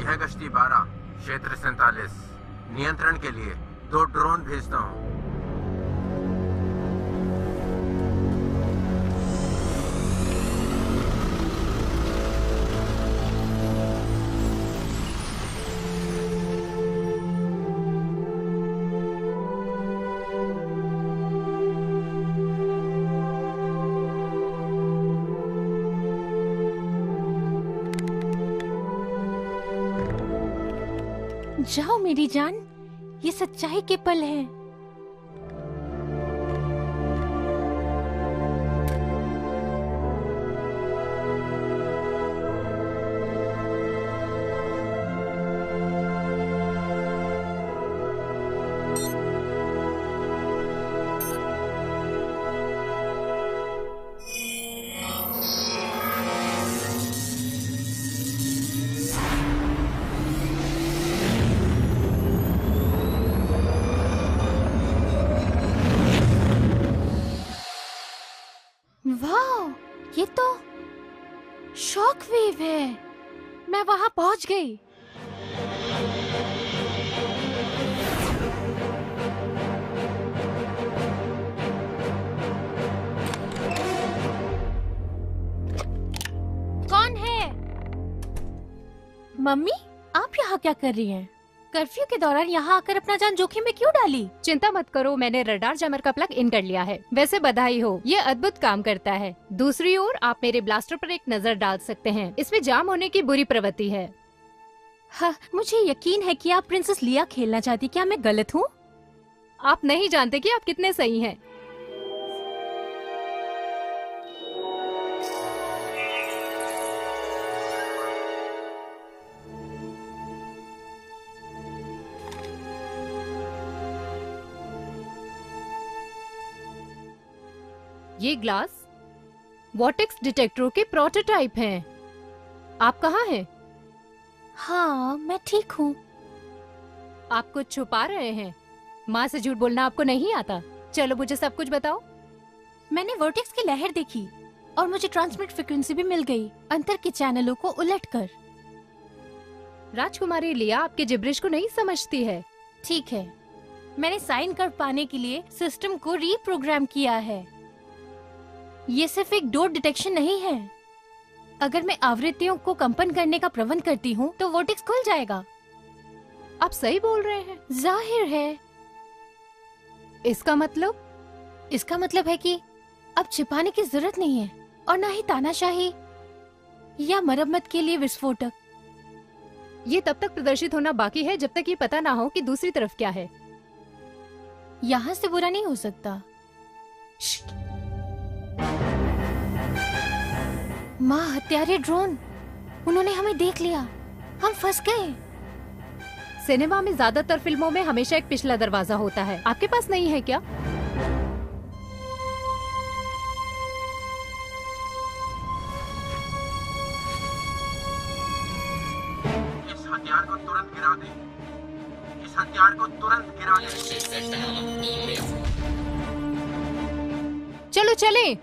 6-12 क्षेत्र 47 नियंत्रण के लिए 2 ड्रोन भेजता हूँ। जाओ मेरी जान, ये सच्चाई के पल हैं। वाह, ये तो शॉक वेव है। मैं वहां पहुंच गई। कौन है? मम्मी, आप यहाँ क्या कर रही हैं? कर्फ्यू के दौरान यहाँ आकर अपना जान जोखिम में क्यों डाली? चिंता मत करो, मैंने रडार जैमर का प्लग इन कर लिया है। वैसे बधाई हो, ये अद्भुत काम करता है। दूसरी ओर आप मेरे ब्लास्टर पर एक नजर डाल सकते हैं। इसमें जाम होने की बुरी प्रवृत्ति है। हाँ, मुझे यकीन है कि आप प्रिंसेस लिया खेलना चाहती। क्या मैं गलत हूँ? आप नहीं जानते कि आप कितने सही हैं। ये ग्लास वॉटेक्स डिटेक्टरों के प्रोटोटाइप हैं। आप कहाँ हैं? हाँ, मैं ठीक हूँ। आप कुछ छुपा रहे हैं। माँ से झूठ बोलना आपको नहीं आता। चलो मुझे सब कुछ बताओ। मैंने वोर्टेक्स की लहर देखी और मुझे ट्रांसमिट फ्रीक्वेंसी भी मिल गई, अंतर के चैनलों को उलटकर। राजकुमारी लिया आपके जिब्रिश को नहीं समझती है। ठीक है, मैंने साइन कर पाने के लिए सिस्टम को रीप्रोग्राम किया है। ये सिर्फ एक डोर डिटेक्शन नहीं है। अगर मैं आवृत्तियों को कंपन करने का प्रबंध करती हूँ तो वोर्टेक्स खुल जाएगा। आप सही बोल रहे हैं। जाहिर है। इसका मतलब है कि अब छिपाने की जरूरत नहीं है, और ना ही तानाशाही या मरम्मत के लिए विस्फोटक। ये तब तक प्रदर्शित होना बाकी है जब तक ये पता ना हो कि दूसरी तरफ क्या है। यहाँ से बुरा नहीं हो सकता। माँ, हत्यारे ड्रोन, उन्होंने हमें देख लिया। हम फंस गए। सिनेमा में ज्यादातर फिल्मों में हमेशा एक पिछला दरवाजा होता है। आपके पास नहीं है क्या? इस हथियार को तुरंत गिरा दे। इस हथियार को तुरंत गिरा दे। चलो चलें।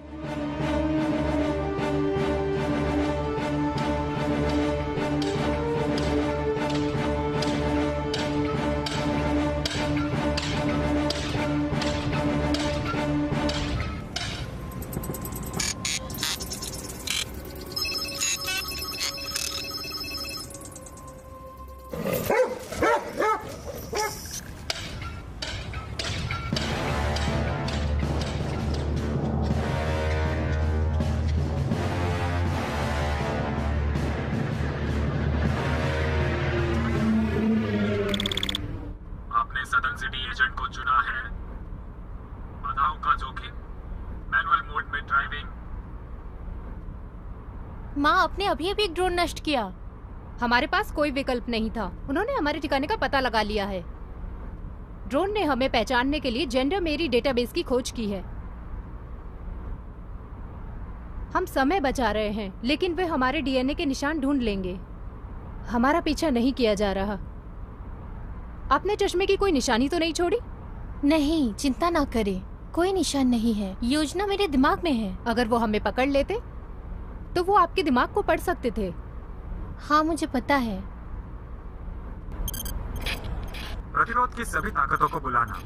माँ, आपने अभी अभी एक ड्रोन नष्ट किया। हमारे पास कोई विकल्प नहीं था। उन्होंने हमारे ठिकाने का पता लगा लिया है। ड्रोन ने हमें पहचानने के लिए जेंडर मेरी डेटाबेस की खोज की है। हम समय बचा रहे हैं, लेकिन वे हमारे डीएनए के निशान ढूंढ लेंगे। हमारा पीछा नहीं किया जा रहा। आपने चश्मे की कोई निशानी तो नहीं छोड़ी? नहीं, चिंता ना करें, कोई निशान नहीं है। योजना मेरे दिमाग में है। अगर वो हमें पकड़ लेते तो वो आपके दिमाग को पढ़ सकते थे। हाँ, मुझे पता है। प्रतिरोध की सभी ताकतों को बुलाना।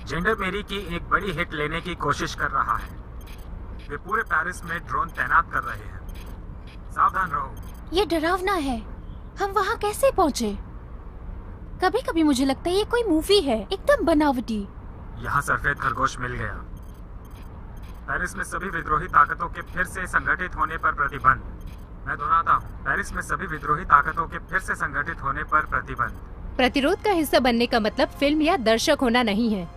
जेंडर मेरी की एक बड़ी हिट लेने की कोशिश कर रहा है। वे पूरे पेरिस में ड्रोन तैनात कर रहे हैं। सावधान रहो। ये डरावना है। हम वहाँ कैसे पहुँचे? कभी कभी मुझे लगता है ये कोई मूवी है, एकदम बनावटी। यहाँ सफेद खरगोश मिल गया। पेरिस में सभी विद्रोही ताकतों के फिर से संगठित होने पर प्रतिबंध। मैं दोहराता हूँ, पेरिस में सभी विद्रोही ताकतों के फिर से संगठित होने पर प्रतिबंध। प्रतिरोध का हिस्सा बनने का मतलब फिल्म या दर्शक होना नहीं है,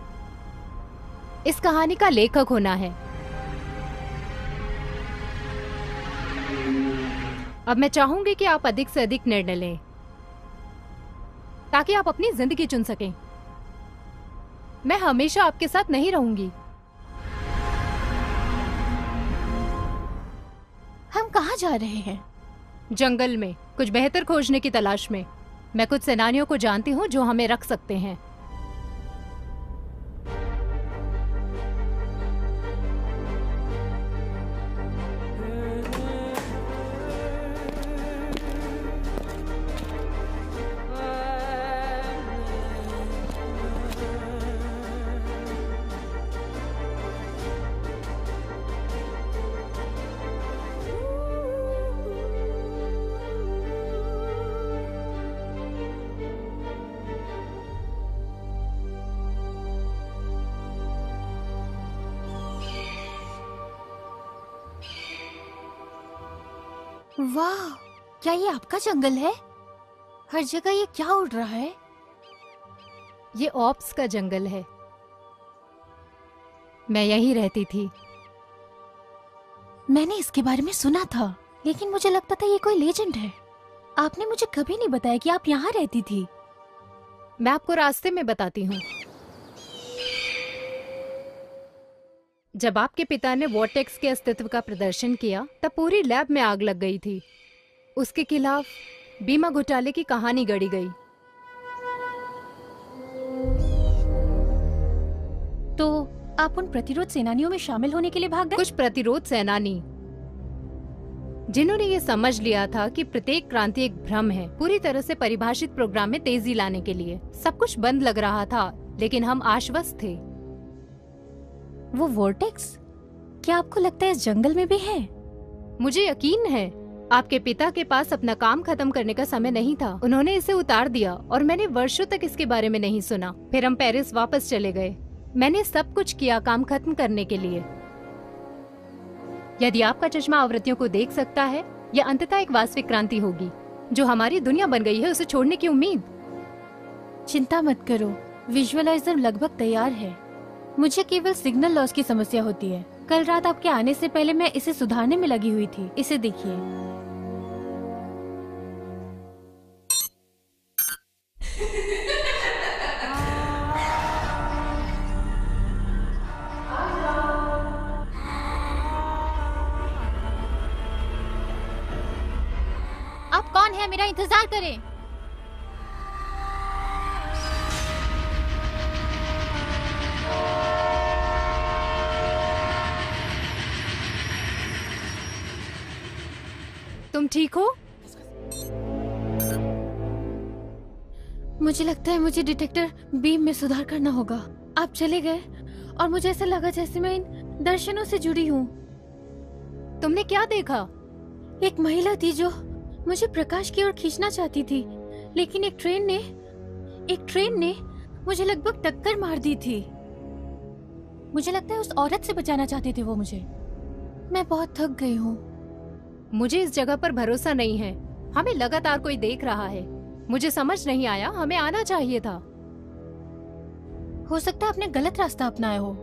इस कहानी का लेखक होना है। अब मैं चाहूंगी कि आप अधिक से अधिक निर्णय लें ताकि आप अपनी जिंदगी चुन सकें। मैं हमेशा आपके साथ नहीं रहूंगी। हम कहाँ जा रहे हैं? जंगल में कुछ बेहतर खोजने की तलाश में। मैं कुछ सेनानियों को जानती हूँ जो हमें रख सकते हैं। वाह, क्या ये आपका जंगल है? हर जगह ये क्या उड़ रहा है? ये ऑप्स का जंगल है। मैं यहीं रहती थी। मैंने इसके बारे में सुना था, लेकिन मुझे लगता था ये कोई लेजेंड है। आपने मुझे कभी नहीं बताया कि आप यहाँ रहती थी। मैं आपको रास्ते में बताती हूँ। जब आपके पिता ने वॉर्टेक्स के अस्तित्व का प्रदर्शन किया तब पूरी लैब में आग लग गई थी। उसके खिलाफ बीमा घोटाले की कहानी गढ़ी गई। तो आप उन प्रतिरोध सेनानियों में शामिल होने के लिए भाग गए? कुछ प्रतिरोध सेनानी जिन्होंने ये समझ लिया था कि प्रत्येक क्रांति एक भ्रम है, पूरी तरह से परिभाषित प्रोग्राम में तेजी लाने के लिए। सब कुछ बंद लग रहा था, लेकिन हम आश्वस्त थे। वो वोर्टेक्स, क्या आपको लगता है इस जंगल में भी है? मुझे यकीन है। आपके पिता के पास अपना काम खत्म करने का समय नहीं था। उन्होंने इसे उतार दिया और मैंने वर्षों तक इसके बारे में नहीं सुना। फिर हम पेरिस वापस चले गए। मैंने सब कुछ किया काम खत्म करने के लिए। यदि आपका चश्मा आवृत्तियों को देख सकता है, यह अंततः एक वास्तविक क्रांति होगी। जो हमारी दुनिया बन गई है उसे छोड़ने की उम्मीद। चिंता मत करो, विजुअलाइजर लगभग तैयार है। मुझे केवल सिग्नल लॉस की समस्या होती है। कल रात आपके आने से पहले मैं इसे सुधारने में लगी हुई थी। इसे देखिए। आप कौन है? मेरा इंतजार करें। तुम ठीक हो? मुझे लगता है मुझे डिटेक्टर बीम में सुधार करना होगा। आप चले गए और मुझे ऐसा लगा जैसे मैं इन दर्शनों से जुड़ी हूँ। तुमने क्या देखा? एक महिला थी जो मुझे प्रकाश की ओर खींचना चाहती थी, लेकिन एक ट्रेन ने मुझे लगभग टक्कर मार दी थी। मुझे लगता है उस औरत से बचाना चाहते थे वो मुझे। मैं बहुत थक गई हूँ। मुझे इस जगह पर भरोसा नहीं है। हमें लगातार कोई देख रहा है। मुझे समझ नहीं आया, हमें आना चाहिए था। हो सकता है आपने गलत रास्ता अपनाया हो।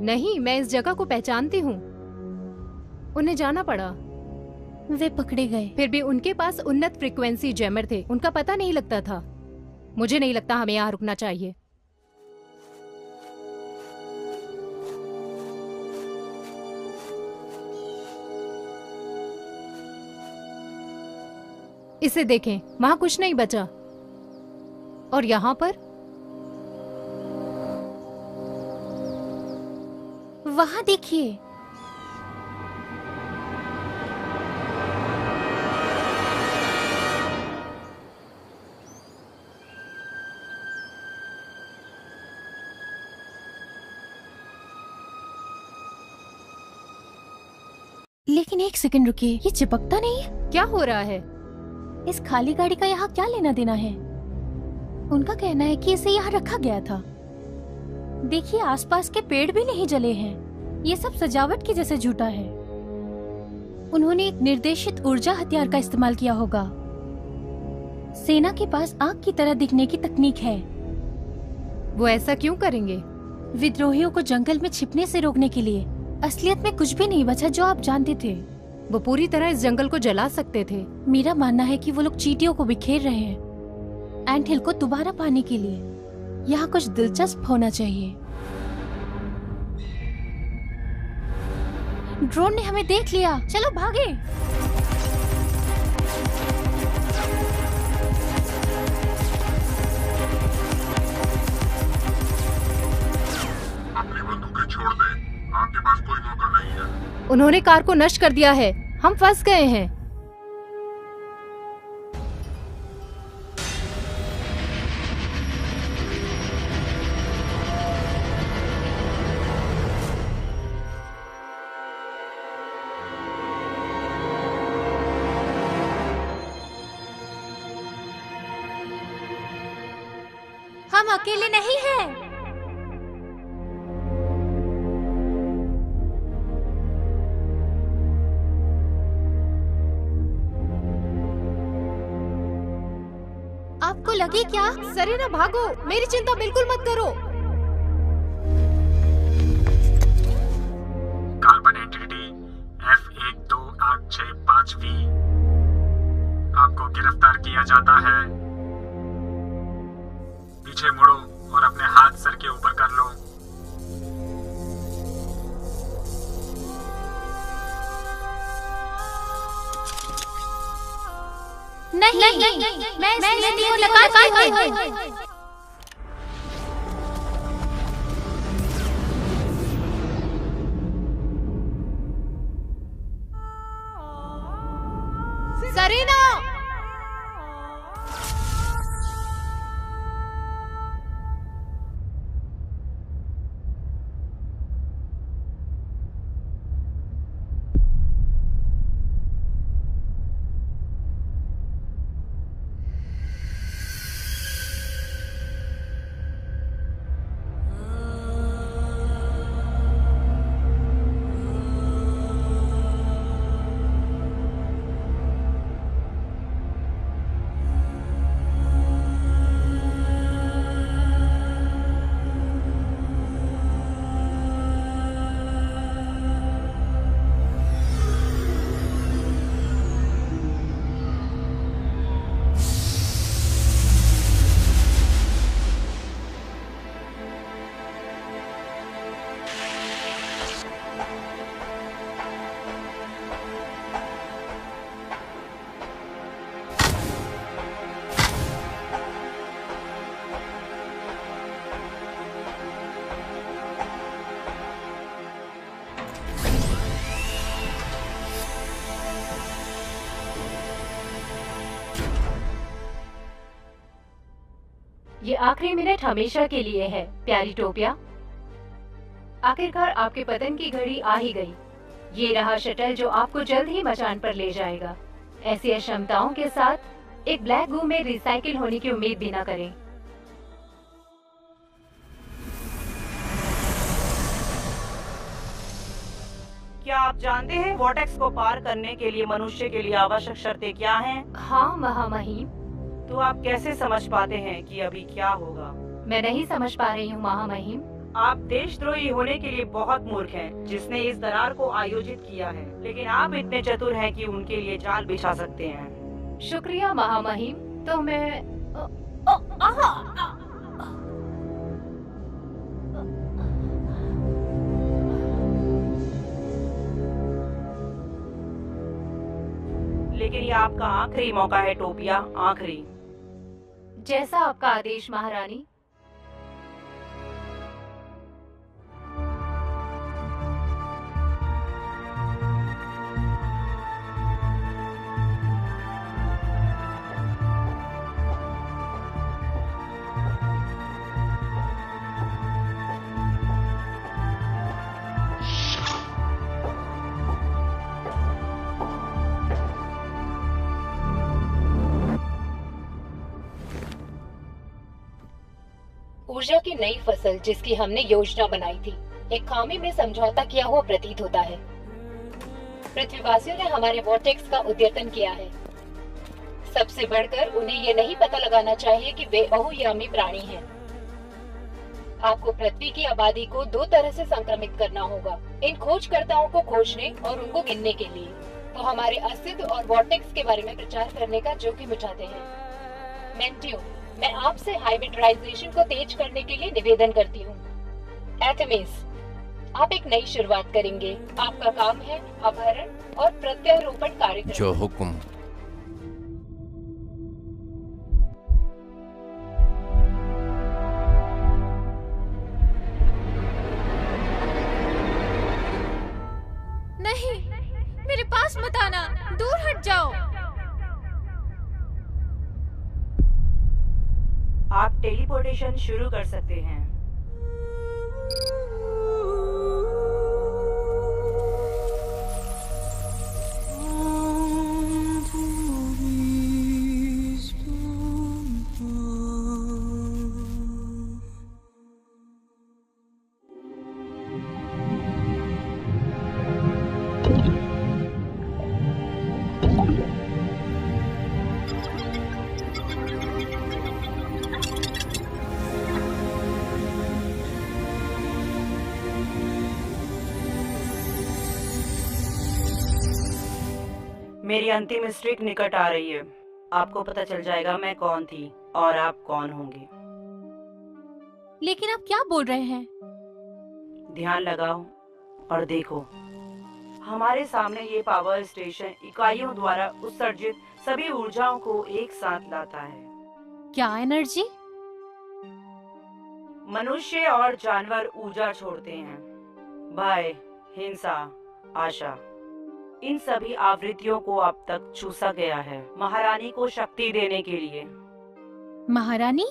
नहीं, मैं इस जगह को पहचानती हूँ। उन्हें जाना पड़ा। वे पकड़े गए। फिर भी उनके पास उन्नत फ्रीक्वेंसी जैमर थे। उनका पता नहीं लगता था। मुझे नहीं लगता हमें यहाँ रुकना चाहिए। इसे देखें, वहां कुछ नहीं बचा। और यहाँ पर वहां देखिए। लेकिन एक सेकंड रुकिए, ये चिपकता नहीं है। क्या हो रहा है? इस खाली गाड़ी का यहाँ क्या लेना देना है? उनका कहना है कि इसे यहाँ रखा गया था। देखिए, आसपास के पेड़ भी नहीं जले हैं। ये सब सजावट की जैसे झूठा है। उन्होंने एक निर्देशित ऊर्जा हथियार का इस्तेमाल किया होगा। सेना के पास आग की तरह दिखने की तकनीक है। वो ऐसा क्यों करेंगे? विद्रोहियों को जंगल में छिपने से रोकने के लिए। असलियत में कुछ भी नहीं बचा जो आप जानते थे। वो पूरी तरह इस जंगल को जला सकते थे। मेरा मानना है कि वो लोग चींटियों को बिखेर रहे हैं एंट हिल को दोबारा पाने के लिए। यहाँ कुछ दिलचस्प होना चाहिए। ड्रोन ने हमें देख लिया, चलो भागे। अपनी बंदूकें छोड़ दे, आपके पास कोई मौका नहीं है। उन्होंने कार को नष्ट कर दिया है, हम फंस गए हैं। हम अकेले नहीं हैं। आपको लगे क्या? सरीना भागो, मेरी चिंता बिल्कुल मत करो। कार्बन एंटिटी F12865V, आपको गिरफ्तार किया जाता है। पीछे मुड़ो और अपने हाथ सर के ऊपर कर लो। नहीं, मैं इस नीति को लगाती हूँ। सरीना! ये आखिरी मिनट हमेशा के लिए है, प्यारी टोपिया। आखिरकार आपके पतन की घड़ी आ ही गई। ये रहा शटल जो आपको जल्द ही मचान पर ले जाएगा। ऐसी अक्षमताओं के साथ एक ब्लैक गू में रिसाइकिल होने की उम्मीद भी न करें। क्या आप जानते हैं वॉर्टेक्स को पार करने के लिए मनुष्य के लिए आवश्यक शर्तें क्या हैं? हाँ महामहिम। तो आप कैसे समझ पाते हैं कि अभी क्या होगा? मैं नहीं समझ पा रही हूँ महामहिम। आप देशद्रोही होने के लिए बहुत मूर्ख हैं, जिसने इस दरार को आयोजित किया है। लेकिन आप इतने चतुर हैं कि उनके लिए जाल बिछा सकते हैं। शुक्रिया महामहिम। तो मैं लेकिन ये आपका आखिरी मौका है टोपिया, आखिरी। जैसा आपका आदेश महारानी। ऊर्जा की नई फसल जिसकी हमने योजना बनाई थी, एक खामी में समझौता किया हुआ प्रतीत होता है। पृथ्वीवासियों ने हमारे वॉर्टेक्स का उद्यतन किया है। सबसे बढ़कर उन्हें ये नहीं पता लगाना चाहिए कि वे बहुयामी प्राणी हैं। आपको पृथ्वी की आबादी को 2 तरह से संक्रमित करना होगा, इन खोजकर्ताओं को खोजने और उनको गिनने के लिए। तो हमारे अस्तित्व और वॉर्टेक्स के बारे में प्रचार करने का जोखिम उठाते हैं। मेंटियो, मैं आपसे हाइब्रिडाइजेशन को तेज करने के लिए निवेदन करती हूँ। एथेमिस, आप एक नई शुरुआत करेंगे। आपका काम है अपहरण और प्रत्यारोपण कार्यक्रम। जो हुक्म। नहीं, मेरे पास मत आना, दूर हट जाओ। आप टेलीपोर्टेशन शुरू कर सकते हैं। मेरी अंतिम स्ट्रिक निकट आ रही है। आपको पता चल जाएगा मैं कौन थी और आप कौन होंगे। लेकिन आप क्या बोल रहे हैं? ध्यान लगाओ और देखो। हमारे सामने ये पावर स्टेशन इकाइयों द्वारा उत्सर्जित सभी ऊर्जाओं को एक साथ लाता है। क्या एनर्जी? मनुष्य और जानवर ऊर्जा छोड़ते हैं। भय, हिंसा, आशा, इन सभी आवृत्तियों को अब तक चूसा गया है महारानी को शक्ति देने के लिए। महारानी?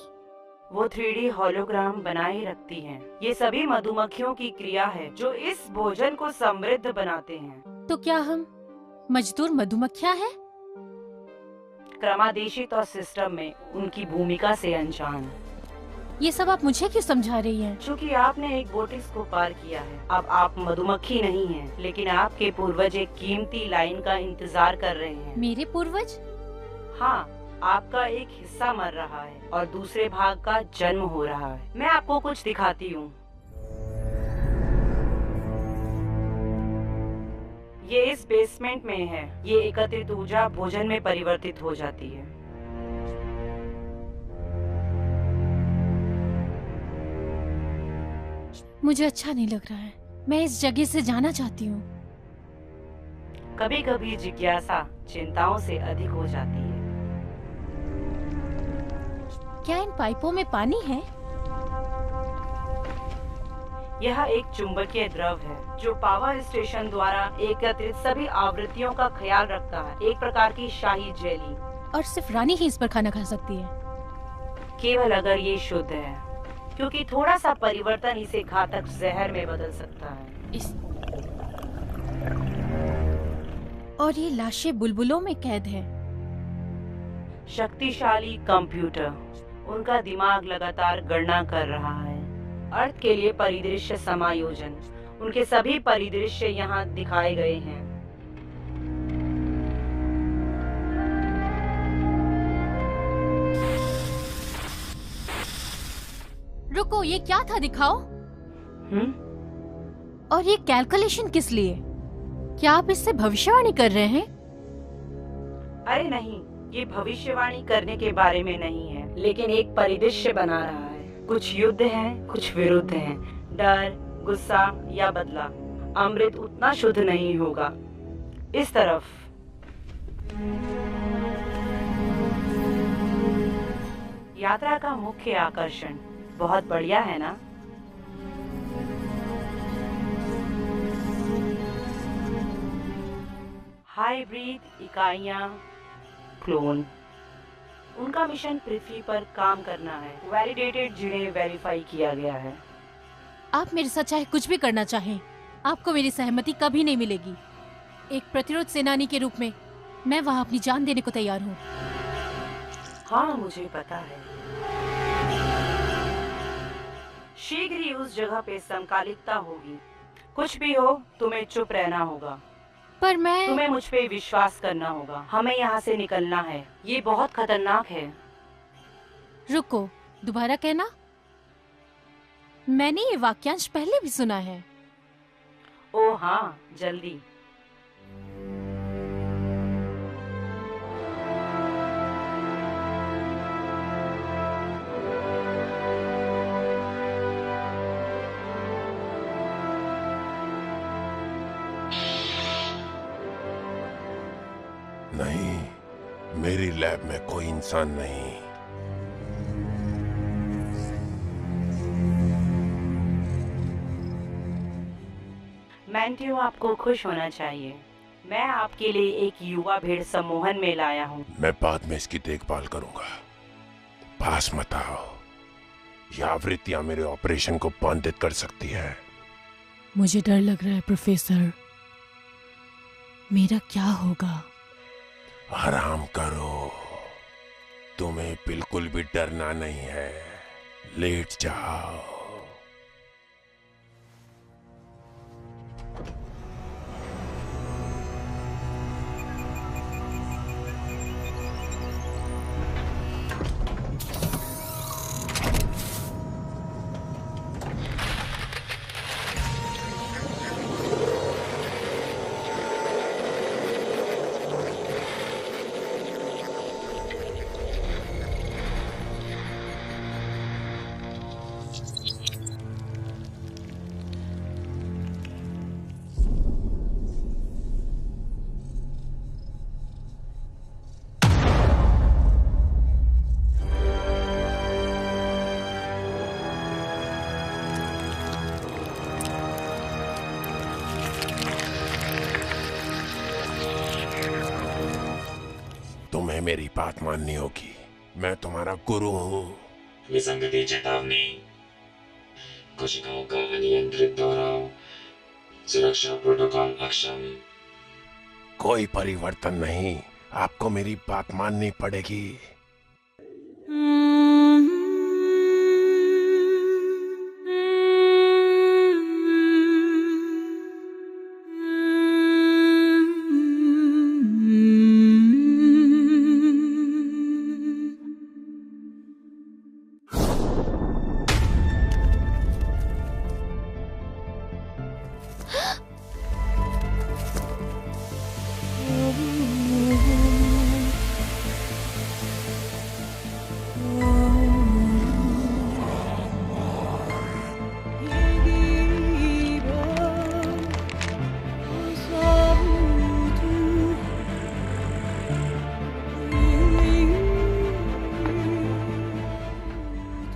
वो 3D होलोग्राम बनाए रखती हैं। ये सभी मधुमक्खियों की क्रिया है जो इस भोजन को समृद्ध बनाते हैं। तो क्या हम मजदूर मधुमक्खियाँ हैं? क्रमादेशित और सिस्टम में उनकी भूमिका से अनजान। ये सब आप मुझे क्यों समझा रही हैं? क्योंकि आपने एक वोर्टेक्स को पार किया है। अब आप मधुमक्खी नहीं हैं, लेकिन आपके पूर्वज एक कीमती लाइन का इंतजार कर रहे हैं। मेरे पूर्वज? हाँ, आपका एक हिस्सा मर रहा है और दूसरे भाग का जन्म हो रहा है। मैं आपको कुछ दिखाती हूँ। ये इस बेसमेंट में है। ये एकत्रित ऊर्जा भोजन में परिवर्तित हो जाती है। मुझे अच्छा नहीं लग रहा है। मैं इस जगह से जाना चाहती हूँ। कभी कभी जिज्ञासा चिंताओं से अधिक हो जाती है। क्या इन पाइपों में पानी है? यह एक चुंबकीय द्रव है जो पावर स्टेशन द्वारा एकत्रित सभी आवृत्तियों का ख्याल रखता है। एक प्रकार की शाही जेली। और सिर्फ रानी ही इस पर खाना खा सकती है? केवल अगर ये शुद्ध है, क्योंकि थोड़ा सा परिवर्तन इसे घातक जहर में बदल सकता है। और ये लाशें बुलबुलों में कैद है। शक्तिशाली कंप्यूटर, उनका दिमाग लगातार गणना कर रहा है। अर्थ के लिए परिदृश्य समायोजन, उनके सभी परिदृश्य यहाँ दिखाए गए हैं। रुको, ये क्या था? दिखाओ। और ये कैलकुलेशन किस लिए? क्या आप इससे भविष्यवाणी कर रहे हैं? अरे नहीं, ये भविष्यवाणी करने के बारे में नहीं है, लेकिन एक परिदृश्य बना रहा है। कुछ युद्ध हैं, कुछ विरुद्ध हैं, डर, गुस्सा या बदला। अमृत उतना शुद्ध नहीं होगा। इस तरफ यात्रा का मुख्य आकर्षण। बहुत बढ़िया है ना? हाइब्रिड इकाइयां, क्लोन। उनका मिशन पृथ्वी पर काम करना है। वैलिडेटेड, जिन्हें वेरीफाई किया गया है। आप मेरे साथ चाहे कुछ भी करना चाहें, आपको मेरी सहमति कभी नहीं मिलेगी। एक प्रतिरोध सेनानी के रूप में मैं वहाँ अपनी जान देने को तैयार हूँ। हाँ, मुझे पता है। शीघ्र ही उस जगह पे समकालिकता होगी। कुछ भी हो, तुम्हें चुप रहना होगा। पर मैं तुम्हें मुझ पे विश्वास करना होगा। हमें यहाँ से निकलना है। ये बहुत खतरनाक है। रुको, दोबारा कहना। मैंने ये वाक्यांश पहले भी सुना है। ओ हाँ, जल्दी। नहीं, मेरी लैब में कोई इंसान नहीं। मैंटियो, आपको खुश होना चाहिए। मैं आपके लिए एक युवा भेड़ सम्मोहन में लाया हूँ। मैं बाद में इसकी देखभाल करूंगा। पास मत आओ। यह आवृत्तियां मेरे ऑपरेशन को बाधित कर सकती है। मुझे डर लग रहा है प्रोफेसर। मेरा क्या होगा? आराम करो। तुम्हें बिल्कुल भी डरना नहीं है। लेट जाओ। तुम्हें मेरी बात माननी होगी। मैं तुम्हारा गुरु हूँ। विसंगति चेतावनी। कोशिकाओं का अनियंत्रित दोहराव। सुरक्षा प्रोटोकॉल अक्षम। कोई परिवर्तन नहीं। आपको मेरी बात माननी पड़ेगी।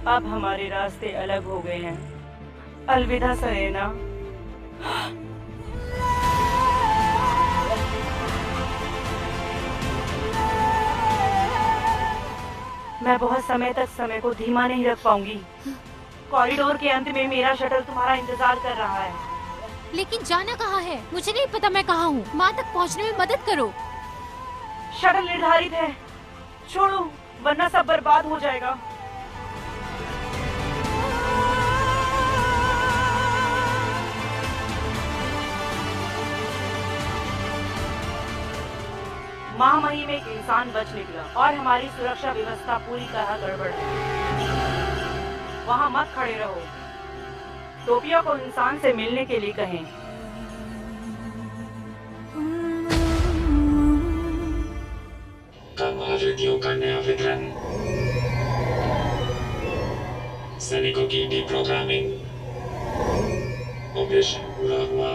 अब हमारे रास्ते अलग हो गए हैं। अलविदा सरेना। मैं बहुत समय तक समय को धीमा नहीं रख पाऊंगी। कॉरिडोर के अंत में मेरा शटल तुम्हारा इंतजार कर रहा है। लेकिन जाना कहाँ है? मुझे नहीं पता मैं कहाँ हूँ। माँ तक पहुँचने में मदद करो। शटल निर्धारित है। छोड़ो, वरना सब बर्बाद हो जाएगा। महामहिम में एक इंसान बच निकला और हमारी सुरक्षा व्यवस्था पूरी तरह गड़बड़ है। वहाँ मत खड़े रहो। टोपियो को इंसान से मिलने के लिए कहें। कम आवृत्तियों का नया वितरण। सैनिकों की डीप्रोग्रामिंग। ऑपरेशन पूरा हुआ।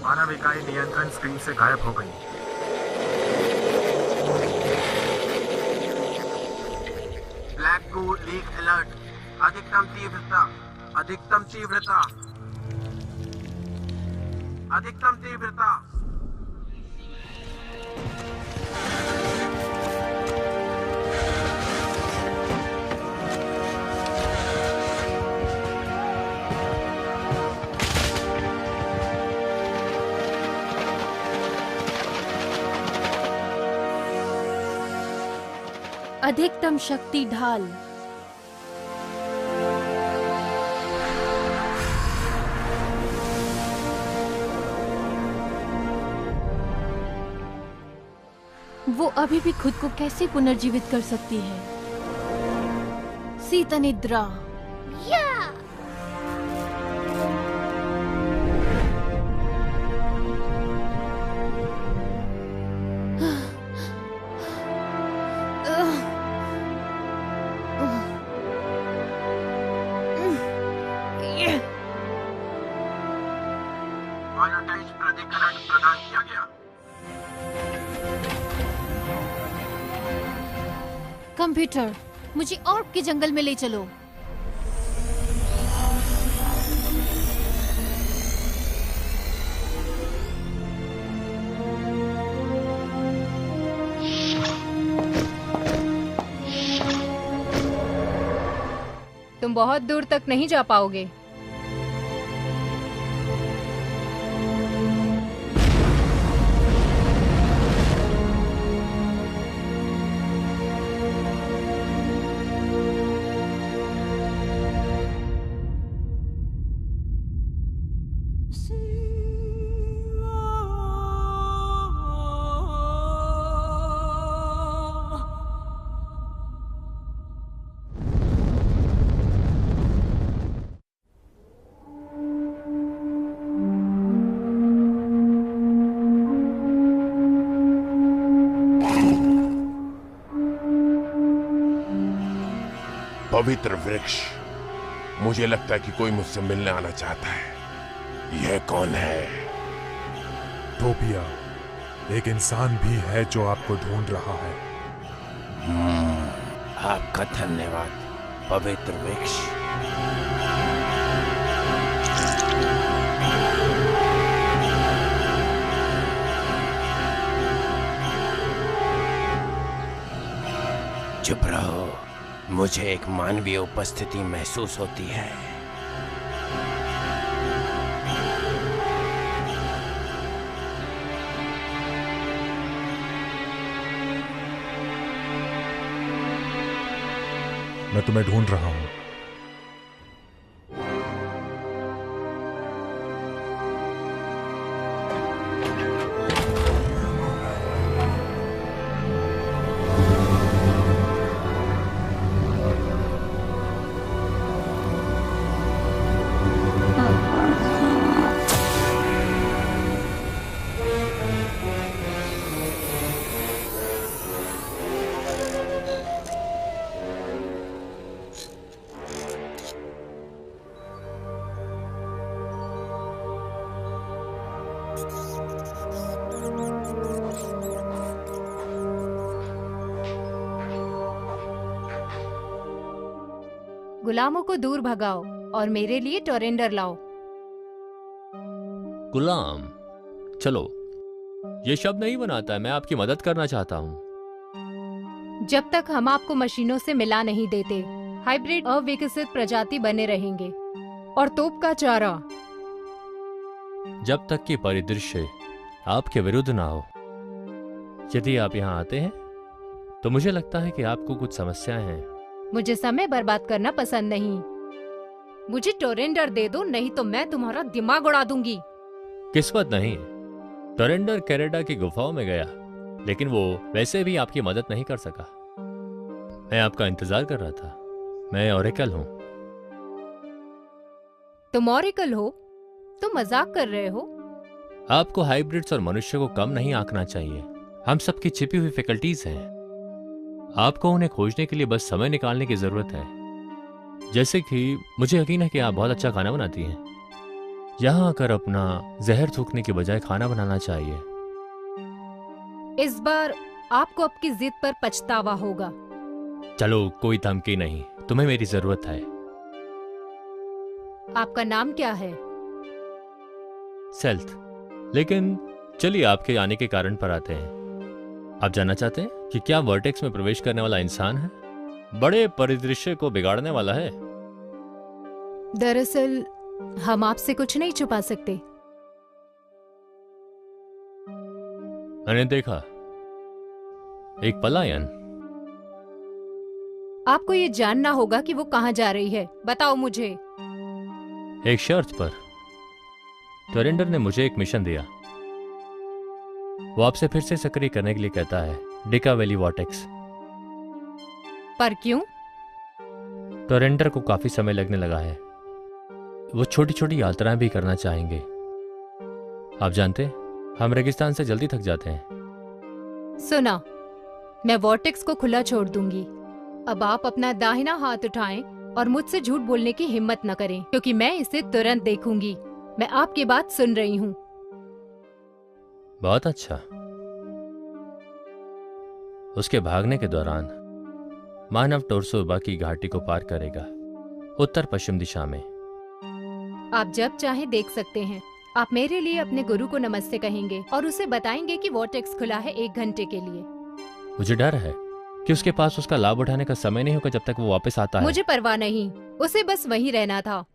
मानव इकाई नियंत्रण स्क्रीन से गायब हो गई। ब्लैक गो लीक अलर्ट। अधिकतम तीव्रता। अधिकतम तीव्रता। अधिकतम तीव्रता। अधिकतम शक्ति ढाल। वो अभी भी खुद को कैसे पुनर्जीवित कर सकती है? शीत निद्रा। बायोटाइज प्राधिकरण प्रदान किया गया। कंप्यूटर, मुझे ऑर्ब के जंगल में ले चलो। तुम बहुत दूर तक नहीं जा पाओगे। पवित्र वृक्ष, मुझे लगता है कि कोई मुझसे मिलने आना चाहता है। यह कौन है? टोपिया, एक इंसान भी है जो आपको ढूंढ रहा है। आपका धन्यवाद पवित्र वृक्ष। चुप रहो, मुझे एक मानवीय उपस्थिति महसूस होती है। मैं तुम्हें ढूंढ रहा हूं। गुलामों को दूर भगाओ और मेरे लिए टोरेंडर लाओ। गुलाम, चलो, ये शब्द नहीं बनाता, मैं आपकी मदद करना चाहता हूँ। जब तक हम आपको मशीनों से मिला नहीं देते, हाइब्रिड अविकसित प्रजाति बने रहेंगे और तोप का चारा। जब तक कि परिदृश्य आपके विरुद्ध ना हो। यदि आप यहाँ आते हैं तो मुझे लगता है कि आपको कुछ समस्याएं हैं। मुझे समय बर्बाद करना पसंद नहीं। मुझे टोरेंडर दे दो, नहीं तो मैं तुम्हारा दिमाग उड़ा दूंगी। किस्मत नहीं, टोरेंडर कैनेडा की गुफाओं में गया, लेकिन वो वैसे भी आपकी मदद नहीं कर सका। मैं आपका इंतजार कर रहा था। मैं ओरेकल हूँ। तुम ओरेकल हो? तुम मजाक कर रहे हो? आपको हाइब्रिड्स और मनुष्य को कम नहीं आंकना चाहिए। हम सबकी छिपी हुई फैकल्टीज हैं। आपको उन्हें खोजने के लिए बस समय निकालने की जरूरत है। जैसे कि मुझे यकीन है कि आप बहुत अच्छा खाना बनाती हैं। यहाँ आकर अपना जहर थूकने के बजाय खाना बनाना चाहिए। इस बार आपको आपकी जिद पर पछतावा होगा। चलो, कोई धमकी नहीं, तुम्हें मेरी जरूरत है। आपका नाम क्या है? सेल्थ। लेकिन चलिए आपके आने के कारण पर आते हैं। आप जानना चाहते हैं कि क्या वर्टेक्स में प्रवेश करने वाला इंसान है बड़े परिदृश्य को बिगाड़ने वाला है? दरअसल हम आपसे कुछ नहीं छुपा सकते। मैंने देखा एक पलायन। आपको ये जानना होगा कि वो कहाँ जा रही है। बताओ मुझे। एक शर्त पर टोरेंडर ने मुझे एक मिशन दिया। वो आपसे फिर से सक्रिय करने के लिए कहता है डिका वैली वॉर्टेक्स। पर क्यों? टोरेंडर को काफी समय लगने लगा है। वो छोटी छोटी यात्राएं भी करना चाहेंगे। आप जानते, हम रेगिस्तान से जल्दी थक जाते हैं। सुना, मैं वॉर्टेक्स को खुला छोड़ दूंगी। अब आप अपना दाहिना हाथ उठाएं और मुझसे झूठ बोलने की हिम्मत न करें, क्योंकि मैं इसे तुरंत देखूंगी। मैं आपकी बात सुन रही हूँ। बहुत अच्छा। उसके भागने के दौरान मानव टोरसोबा की घाटी को पार करेगा, उत्तर पश्चिम दिशा में। आप जब चाहे देख सकते हैं। आप मेरे लिए अपने गुरु को नमस्ते कहेंगे और उसे बताएंगे कि वॉर्टेक्स खुला है 1 घंटे के लिए। मुझे डर है कि उसके पास उसका लाभ उठाने का समय नहीं होगा जब तक वो वापस आता है। मुझे परवाह नहीं, उसे बस वहीं रहना था।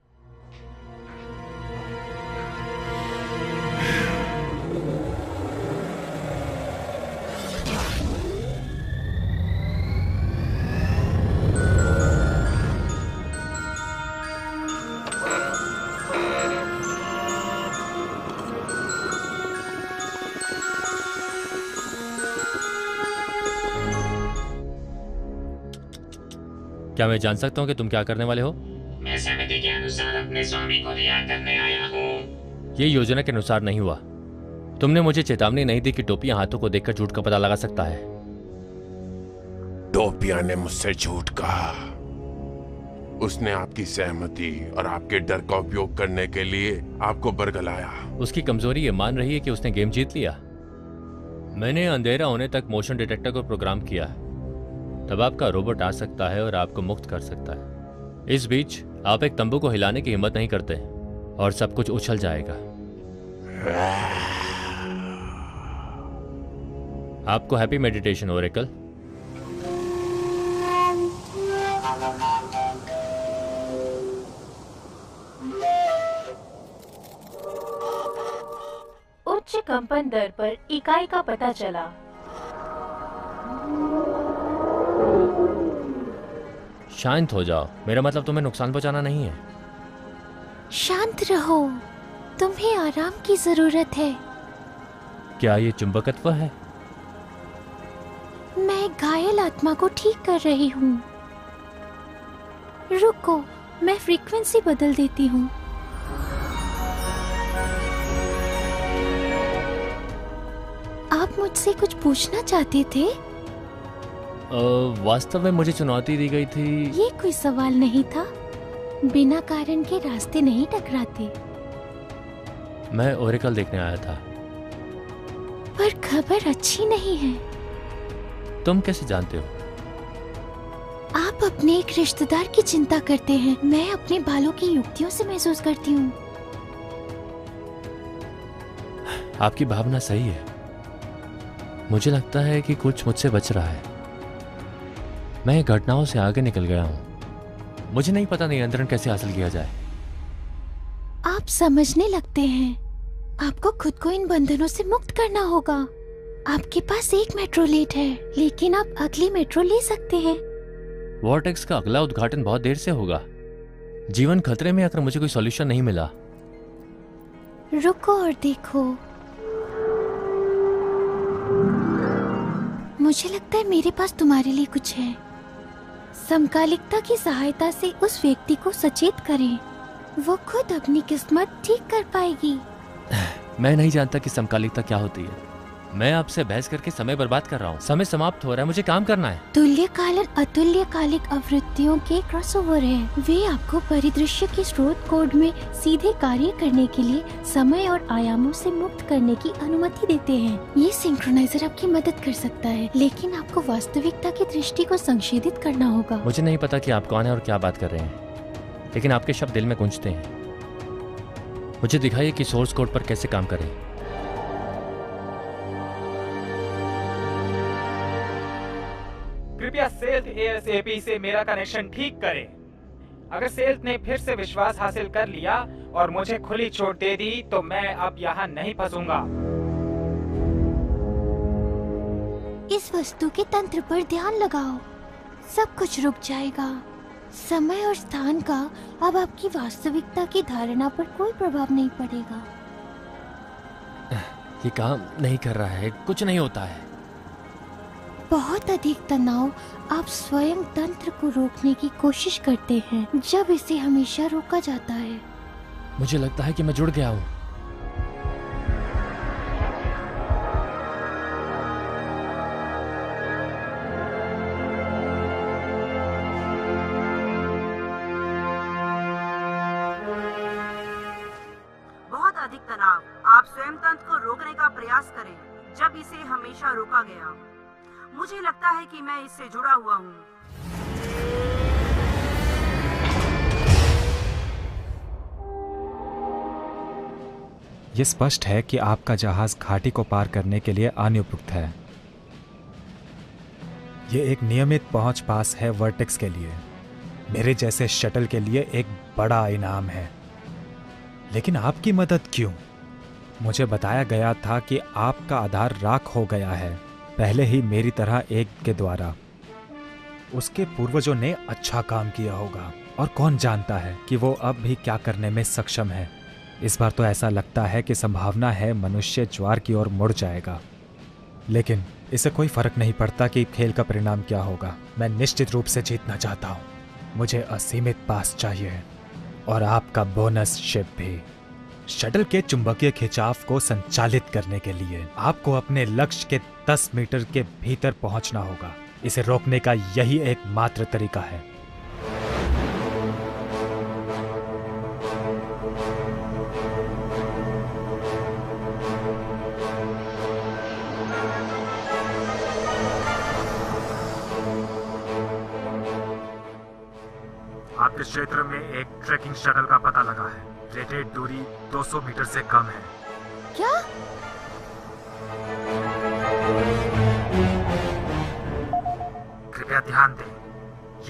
क्या मैं जान सकता हूँ कि तुम क्या करने वाले हो? मैं सहमति के अनुसार अपने स्वामी को रिहा करने आया हूँ। ये योजना के अनुसार नहीं हुआ। तुमने मुझे चेतावनी नहीं दी कि टोपियां हाथों को देखकर झूठ का पता लगा सकता है। टोपिया ने मुझसे झूठ कहा। उसने आपकी सहमति और आपके डर का उपयोग करने के लिए आपको बरगलाया। उसकी कमजोरी ये मान रही है कि उसने गेम जीत लिया। मैंने अंधेरा होने तक मोशन डिटेक्टर को प्रोग्राम किया। तब आपका रोबोट आ सकता है और आपको मुक्त कर सकता है। इस बीच आप एक तंबू को हिलाने की हिम्मत नहीं करते और सब कुछ उछल जाएगा। आपको हैप्पी मेडिटेशन ओरेकल। उच्च कंपन दर पर इकाई का पता चला। शांत हो जाओ, मेरा मतलब तुम्हें नुकसान पहुंचाना नहीं है। शांत रहो, तुम्हें आराम की जरूरत है। क्या ये चुंबकत्व है? मैं घायल आत्मा को ठीक कर रही हूँ। रुको, मैं फ्रीक्वेंसी बदल देती हूँ। आप मुझसे कुछ पूछना चाहते थे? वास्तव में मुझे चुनौती दी गई थी। ये कोई सवाल नहीं था। बिना कारण के रास्ते नहीं टकराते। मैं ओरेकल देखने आया था। पर खबर अच्छी नहीं है। तुम कैसे जानते हो? आप अपने एक रिश्तेदार की चिंता करते हैं। मैं अपने बालों की युक्तियों से महसूस करती हूँ। आपकी भावना सही है। मुझे लगता है कि कुछ मुझसे बच रहा है। मैं घटनाओं से आगे निकल गया हूँ। मुझे नहीं पता नियंत्रण कैसे हासिल किया जाए। आप समझने लगते हैं। आपको खुद को इन बंधनों से मुक्त करना होगा। आपके पास एक मेट्रो लेट है, लेकिन आप अगली मेट्रो ले सकते हैं। वॉर्टेक्स का अगला उद्घाटन बहुत देर से होगा। जीवन खतरे में अगर मुझे कोई सॉल्यूशन नहीं मिला। रुको और देखो। मुझे लगता है मेरे पास तुम्हारे लिए कुछ है। समकालिकता की सहायता से उस व्यक्ति को सचेत करें। वो खुद अपनी किस्मत ठीक कर पाएगी। मैं नहीं जानता कि समकालिकता क्या होती है। मैं आपसे बहस करके समय बर्बाद कर रहा हूँ। समय समाप्त हो रहा है, मुझे काम करना है। तुल्यकालन अतुल्यकालिक आवृत्तियों के क्रॉसओवर हैं। वे आपको परिदृश्य के स्रोत कोड में सीधे कार्य करने के लिए समय और आयामों से मुक्त करने की अनुमति देते हैं। ये सिंक्रोनाइजर आपकी मदद कर सकता है, लेकिन आपको वास्तविकता की दृष्टि को संशोधित करना होगा। मुझे नहीं पता कि आप कौन है और क्या बात कर रहे हैं, लेकिन आपके शब्द दिल में गूंजते हैं। मुझे दिखाइए कि सोर्स कोड पर कैसे काम करें। कृपया सेल्थ एएसएपी से मेरा कनेक्शन ठीक करें। अगर सेल्थ ने फिर से विश्वास हासिल कर लिया और मुझे खुली छूट दे दी तो मैं अब यहाँ नहीं फंसूंगा। इस वस्तु के तंत्र पर ध्यान लगाओ, सब कुछ रुक जाएगा। समय और स्थान का अब आपकी वास्तविकता की धारणा पर कोई प्रभाव नहीं पड़ेगा। ये काम नहीं कर रहा है, कुछ नहीं होता है। बहुत अधिक तनाव आप स्वयं तंत्र को रोकने की कोशिश करते हैं जब इसे हमेशा रोका जाता है। मुझे लगता है कि मैं जुड़ गया हूँ। बहुत अधिक तनाव आप स्वयं तंत्र को रोकने का प्रयास करें जब इसे हमेशा रोका गया। मुझे लगता है कि मैं इससे जुड़ा हुआ हूँ। ये स्पष्ट है कि आपका जहाज घाटी को पार करने के लिए अनुपयुक्त है। ये एक नियमित पहुंच पास है वर्टेक्स के लिए। मेरे जैसे शटल के लिए एक बड़ा इनाम है। लेकिन आपकी मदद क्यों? मुझे बताया गया था कि आपका आधार राख हो गया है, पहले ही मेरी तरह एक के द्वारा। उसके पूर्वजों ने अच्छा काम किया होगा और कौन जानता है कि वो अब भी क्या करने में सक्षम है। इस बार तो ऐसा लगता है कि संभावना है मनुष्य ज्वार की ओर मुड़ जाएगा। लेकिन इससे कोई फर्क नहीं पड़ता कि खेल का परिणाम क्या होगा। मैं निश्चित रूप से जीतना चाहता हूँ। मुझे असीमित पास चाहिए और आपका बोनस शिप भी। शटल के चुंबकीय खिंचाव को संचालित करने के लिए आपको अपने लक्ष्य के 10 मीटर के भीतर पहुंचना होगा। इसे रोकने का यही एकमात्र तरीका है। आपके क्षेत्र में एक ट्रैकिंग शटल का पता लगा है। रेटेड दूरी 200 मीटर से कम है। क्या? कृपया ध्यान दें,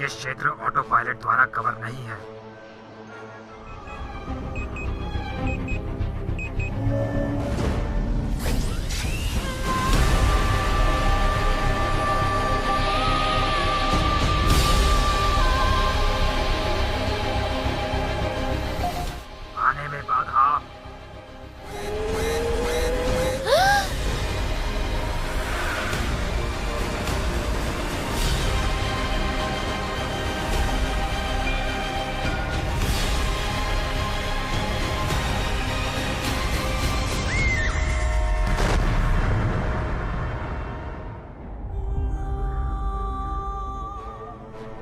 यह क्षेत्र ऑटो पायलट द्वारा कवर नहीं है। आने में बाधा।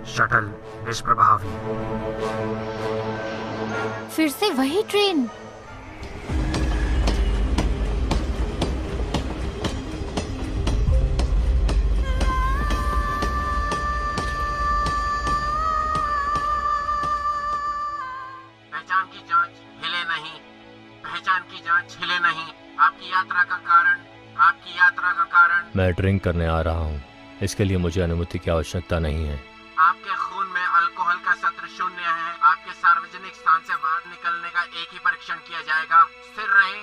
शटल निष्प्रभावी। फिर से वही ट्रेन। पहचान की जांच हिले नहीं। पहचान की जांच हिले नहीं। आपकी यात्रा का कारण। आपकी यात्रा का कारण। मैं ड्रिंक करने आ रहा हूँ। इसके लिए मुझे अनुमति की आवश्यकता नहीं है। आपके खून में अल्कोहल का सत्र शून्य है। आपके सार्वजनिक स्थान से बाहर निकलने का एक ही परीक्षण किया जाएगा। स्थिर रहे,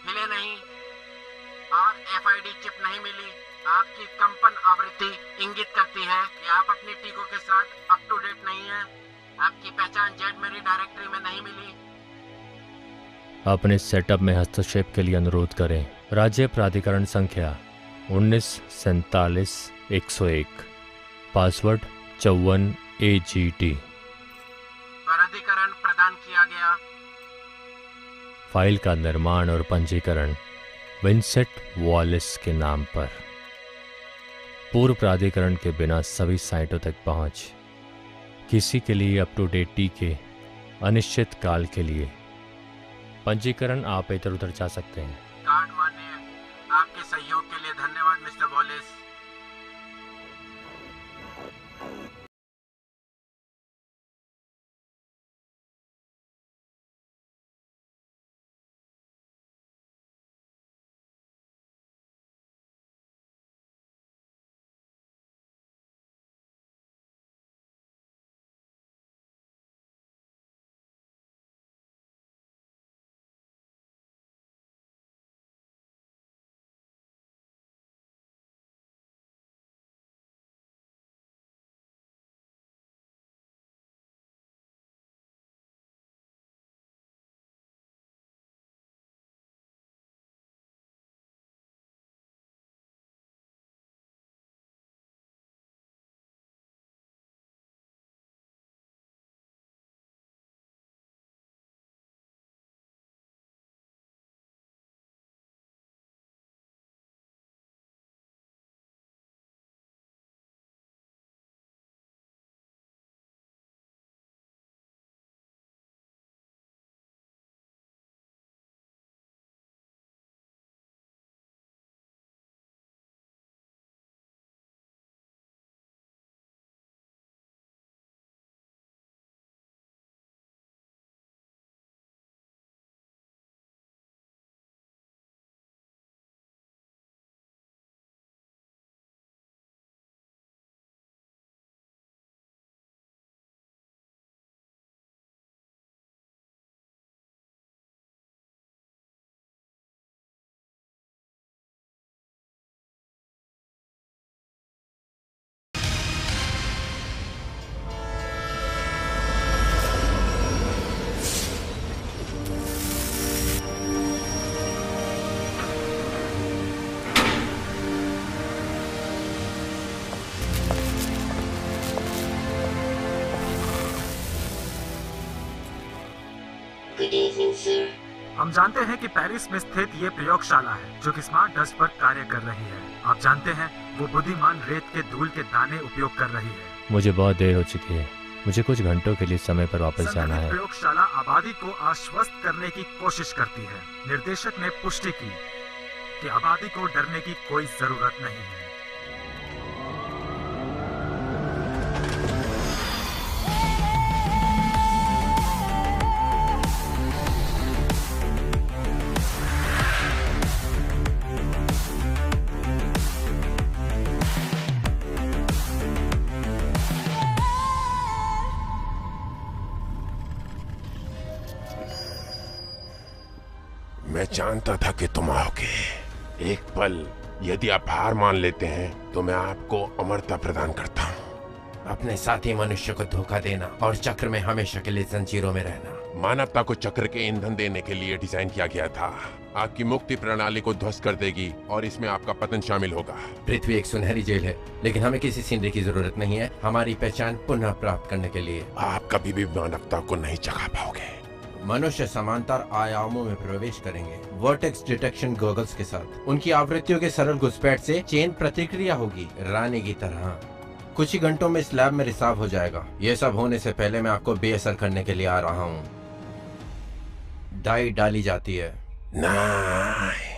हिले नहीं। RFID चिप नहीं मिली। आपकी कंपन आवृत्ति इंगित करती है कि आप अपनी टीकों के साथ अप टू डेट नहीं है। आपकी पहचान जेड मेरी डायरेक्टरी में नहीं मिली। अपने सेटअप में हस्तक्षेप के लिए अनुरोध करें। राज्य प्राधिकरण संख्या 1947-101। Password 54 AGT। प्राधिकरण प्रदान किया गया। फाइल का निर्माण और पंजीकरण विंसेंट वॉलिस के नाम पर। पूर्व प्राधिकरण के बिना सभी साइटों तक पहुंच। किसी के लिए अप टू डेट टीके अनिश्चित काल के लिए। पंजीकरण आप इधर उधर जा सकते हैं। कार्ड मान्य। आपके सहयोग के लिए धन्यवाद मिस्टर वॉलिस। doorhoeven. हम जानते हैं कि पेरिस में स्थित ये प्रयोगशाला है जो कि स्मार्ट डस्ट पर कार्य कर रही है। आप जानते हैं वो बुद्धिमान रेत के धूल के दाने उपयोग कर रही है। मुझे बहुत देर हो चुकी है, मुझे कुछ घंटों के लिए समय पर वापस जाना है। प्रयोगशाला आबादी को आश्वस्त करने की कोशिश करती है। निर्देशक ने पुष्टि की कि आबादी को डरने की कोई जरूरत नहीं है। मैं जानता था कि तुम आओगे। एक पल यदि आप हार मान लेते हैं तो मैं आपको अमरता प्रदान करता हूँ। अपने साथी मनुष्य को धोखा देना और चक्र में हमेशा के लिए जंजीरों में रहना। मानवता को चक्र के ईंधन देने के लिए डिजाइन किया गया था। आपकी मुक्ति प्रणाली को ध्वस्त कर देगी और इसमें आपका पतन शामिल होगा। पृथ्वी एक सुनहरी जेल है, लेकिन हमें किसी सीनरी की जरूरत नहीं है हमारी पहचान पुनः प्राप्त करने के लिए। आप कभी भी मानवता को नहीं जगा पाओगे। मनुष्य समांतर आयामों में प्रवेश करेंगे वर्टेक्स डिटेक्शन गॉगल्स के साथ। उनकी आवृत्तियों के सरल घुसपैठ से चेन प्रतिक्रिया होगी रानी की तरह। कुछ ही घंटों में इस लैब में रिसाव हो जाएगा। ये सब होने से पहले मैं आपको बेअसर करने के लिए आ रहा हूँ। डाई डाली जाती है। नहीं।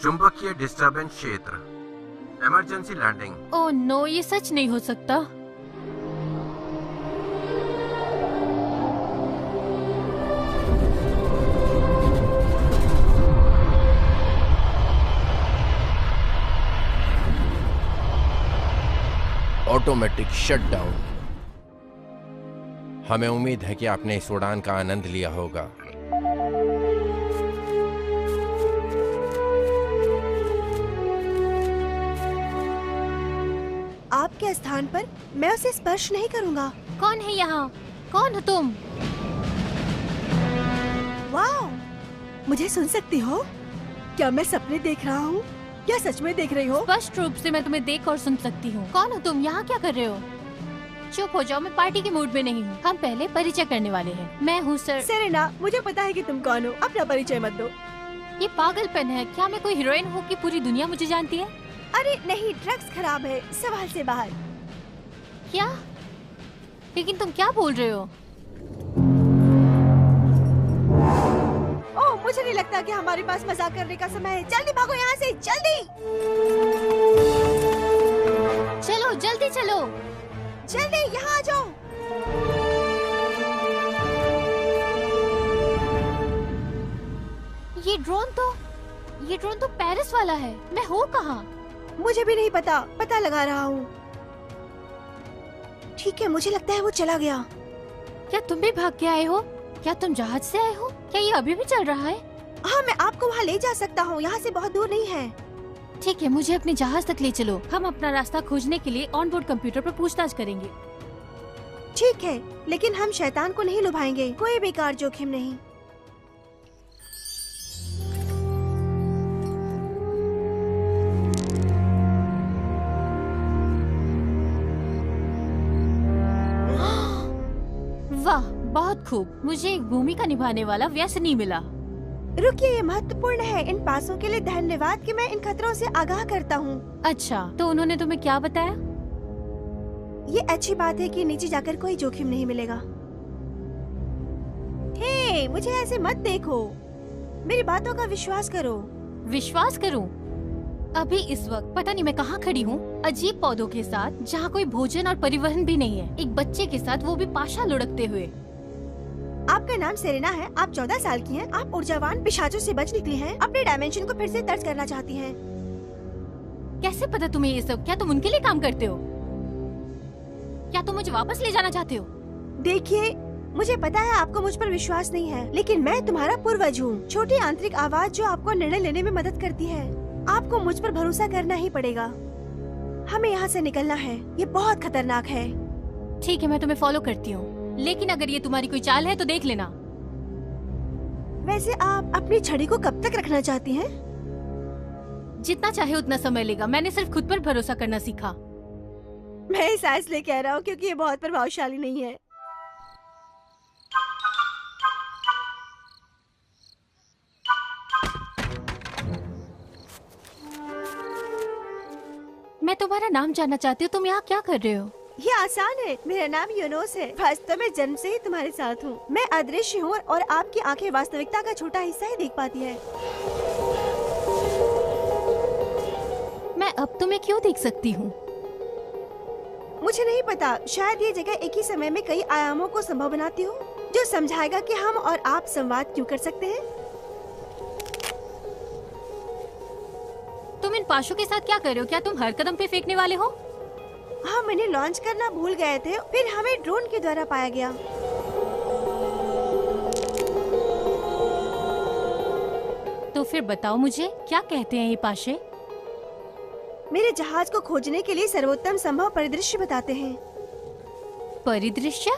चुंबकीय डिस्टर्बेंस क्षेत्र, इमरजेंसी लैंडिंग। ओह नो, ये सच नहीं हो सकता। Automatic shutdown. हमें उम्मीद है कि आपने इस उड़ान का आनंद लिया होगा। आपके स्थान पर मैं उसे स्पर्श नहीं करूंगा। कौन है यहाँ? कौन हो तुम? वाह, मुझे सुन सकती हो? क्या मैं सपने देख रहा हूँ? क्या सच में देख रही हो? स्पष्ट रूप से मैं तुम्हें देख और सुन सकती हूँ। कौन हो तुम? यहाँ क्या कर रहे हो? चुप हो जाओ, मैं पार्टी के मूड में नहीं हूँ। हम पहले परिचय करने वाले हैं। मैं हूँ सर सेरेना। मुझे पता है कि तुम कौन हो, अपना परिचय मत दो। ये पागलपन है। क्या मैं कोई हीरोइन हूँ कि पूरी दुनिया मुझे जानती है? अरे नहीं, ड्रग्स खराब है, सवाल से बाहर। क्या? लेकिन तुम क्या बोल रहे हो? ओह, मुझे नहीं लगता कि हमारे पास मजाक करने का समय है। जल्दी भागो यहाँ से, जल्दी। चलो जल्दी चलो। जल्दी यहाँ आ जाओ। ये ड्रोन तो पेरिस वाला है। मैं हूँ कहाँ? मुझे भी नहीं पता, पता लगा रहा हूँ। ठीक है, मुझे लगता है वो चला गया। क्या तुम भी भाग के आए हो? क्या तुम जहाज से आए हो? क्या ये अभी भी चल रहा है? हाँ, मैं आपको वहाँ ले जा सकता हूँ, यहाँ से बहुत दूर नहीं है। ठीक है, मुझे अपने जहाज तक ले चलो। हम अपना रास्ता खोजने के लिए ऑन बोर्ड कंप्यूटर पर पूछताछ करेंगे। ठीक है, लेकिन हम शैतान को नहीं लुभाएंगे। कोई बेकार जोखिम नहीं। वाह, बहुत खूब। मुझे एक भूमिका निभाने वाला व्यसनी मिला। रुकिए, ये महत्वपूर्ण है। इन पासों के लिए धन्यवाद कि मैं इन खतरों से आगाह करता हूँ। अच्छा, तो उन्होंने तुम्हें क्या बताया? ये अच्छी बात है कि नीचे जाकर कोई जोखिम नहीं मिलेगा। हे, मुझे ऐसे मत देखो। मेरी बातों का विश्वास करो। विश्वास करूं? अभी इस वक्त पता नहीं मैं कहाँ खड़ी हूँ, अजीब पौधों के साथ, जहाँ कोई भोजन और परिवहन भी नहीं है। एक बच्चे के साथ, वो भी पाशा लुढ़कते हुए। आपका नाम सेरेना है, आप 14 साल की हैं, आप ऊर्जावान पिशाचों से बच निकली हैं, अपने डायमेंशन को फिर से दर्ज करना चाहती हैं। कैसे पता तुम्हें ये सब? क्या तुम उनके लिए काम करते हो? क्या तुम मुझे वापस ले जाना चाहते हो? देखिए, मुझे पता है आपको मुझ पर विश्वास नहीं है, लेकिन मैं तुम्हारा पूर्वज हूँ, छोटी आंतरिक आवाज जो आपको निर्णय लेने में मदद करती है। आपको मुझ पर भरोसा करना ही पड़ेगा। हमें यहाँ से निकलना है, ये बहुत खतरनाक है। ठीक है, मैं तुम्हें फॉलो करती हूँ, लेकिन अगर ये तुम्हारी कोई चाल है तो देख लेना। वैसे आप अपनी छड़ी को कब तक रखना चाहती हैं? जितना चाहे उतना समय लेगा। मैंने सिर्फ खुद पर भरोसा करना सीखा। मैं इस इसलिए कह रहा हूँ क्योंकि ये बहुत प्रभावशाली नहीं है। मैं तुम्हारा नाम जानना चाहती हूँ। तुम यहाँ क्या कर रहे हो? ये आसान है, मेरा नाम यूनोस है। वास्तव में जन्म से ही तुम्हारे साथ हूँ। मैं अदृश्य हूँ और आपकी आंखें वास्तविकता का छोटा हिस्सा ही देख पाती है। मैं अब तुम्हें क्यों देख सकती हूँ? मुझे नहीं पता, शायद ये जगह एक ही समय में कई आयामों को संभव बनाती हो, जो समझाएगा कि हम और आप संवाद क्यों कर सकते हैं। तुम इन पाशों के साथ क्या कर रहे हो? क्या तुम हर कदम पे फेंकने वाले हो? हम इन्हें लॉन्च करना भूल गए थे, फिर हमें ड्रोन के द्वारा पाया गया। तो फिर बताओ मुझे, क्या कहते हैं ये पाशे? मेरे जहाज को खोजने के लिए सर्वोत्तम संभव परिदृश्य बताते हैं। परिदृश्य?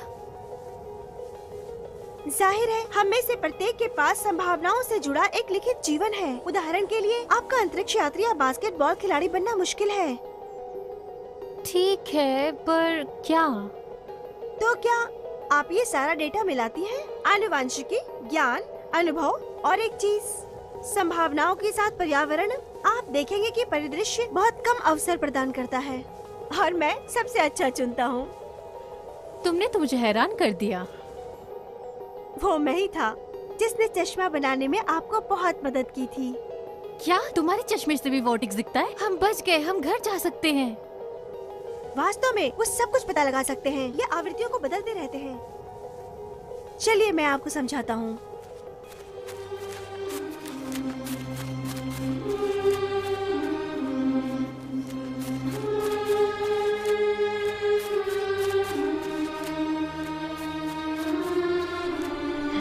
जाहिर है, हम में से प्रत्येक के पास संभावनाओं से जुड़ा एक लिखित जीवन है। उदाहरण के लिए, आपका अंतरिक्ष यात्री या बास्केटबॉल खिलाड़ी बनना मुश्किल है। ठीक है, पर क्या? तो क्या आप ये सारा डेटा मिलाती हैं? आनुवंशिकी, ज्ञान, अनुभव और एक चीज, संभावनाओं के साथ पर्यावरण। आप देखेंगे कि परिदृश्य बहुत कम अवसर प्रदान करता है और मैं सबसे अच्छा चुनता हूँ। तुमने तो मुझे हैरान कर दिया। वो मैं ही था जिसने चश्मा बनाने में आपको बहुत मदद की थी। क्या तुम्हारे चश्मे से भी वोर्टेक्स दिखता है? हम बच गए, हम घर जा सकते हैं। वास्तव में वो सब कुछ पता लगा सकते हैं। ये आवृत्तियों को बदलते रहते हैं। चलिए मैं आपको समझाता हूँ।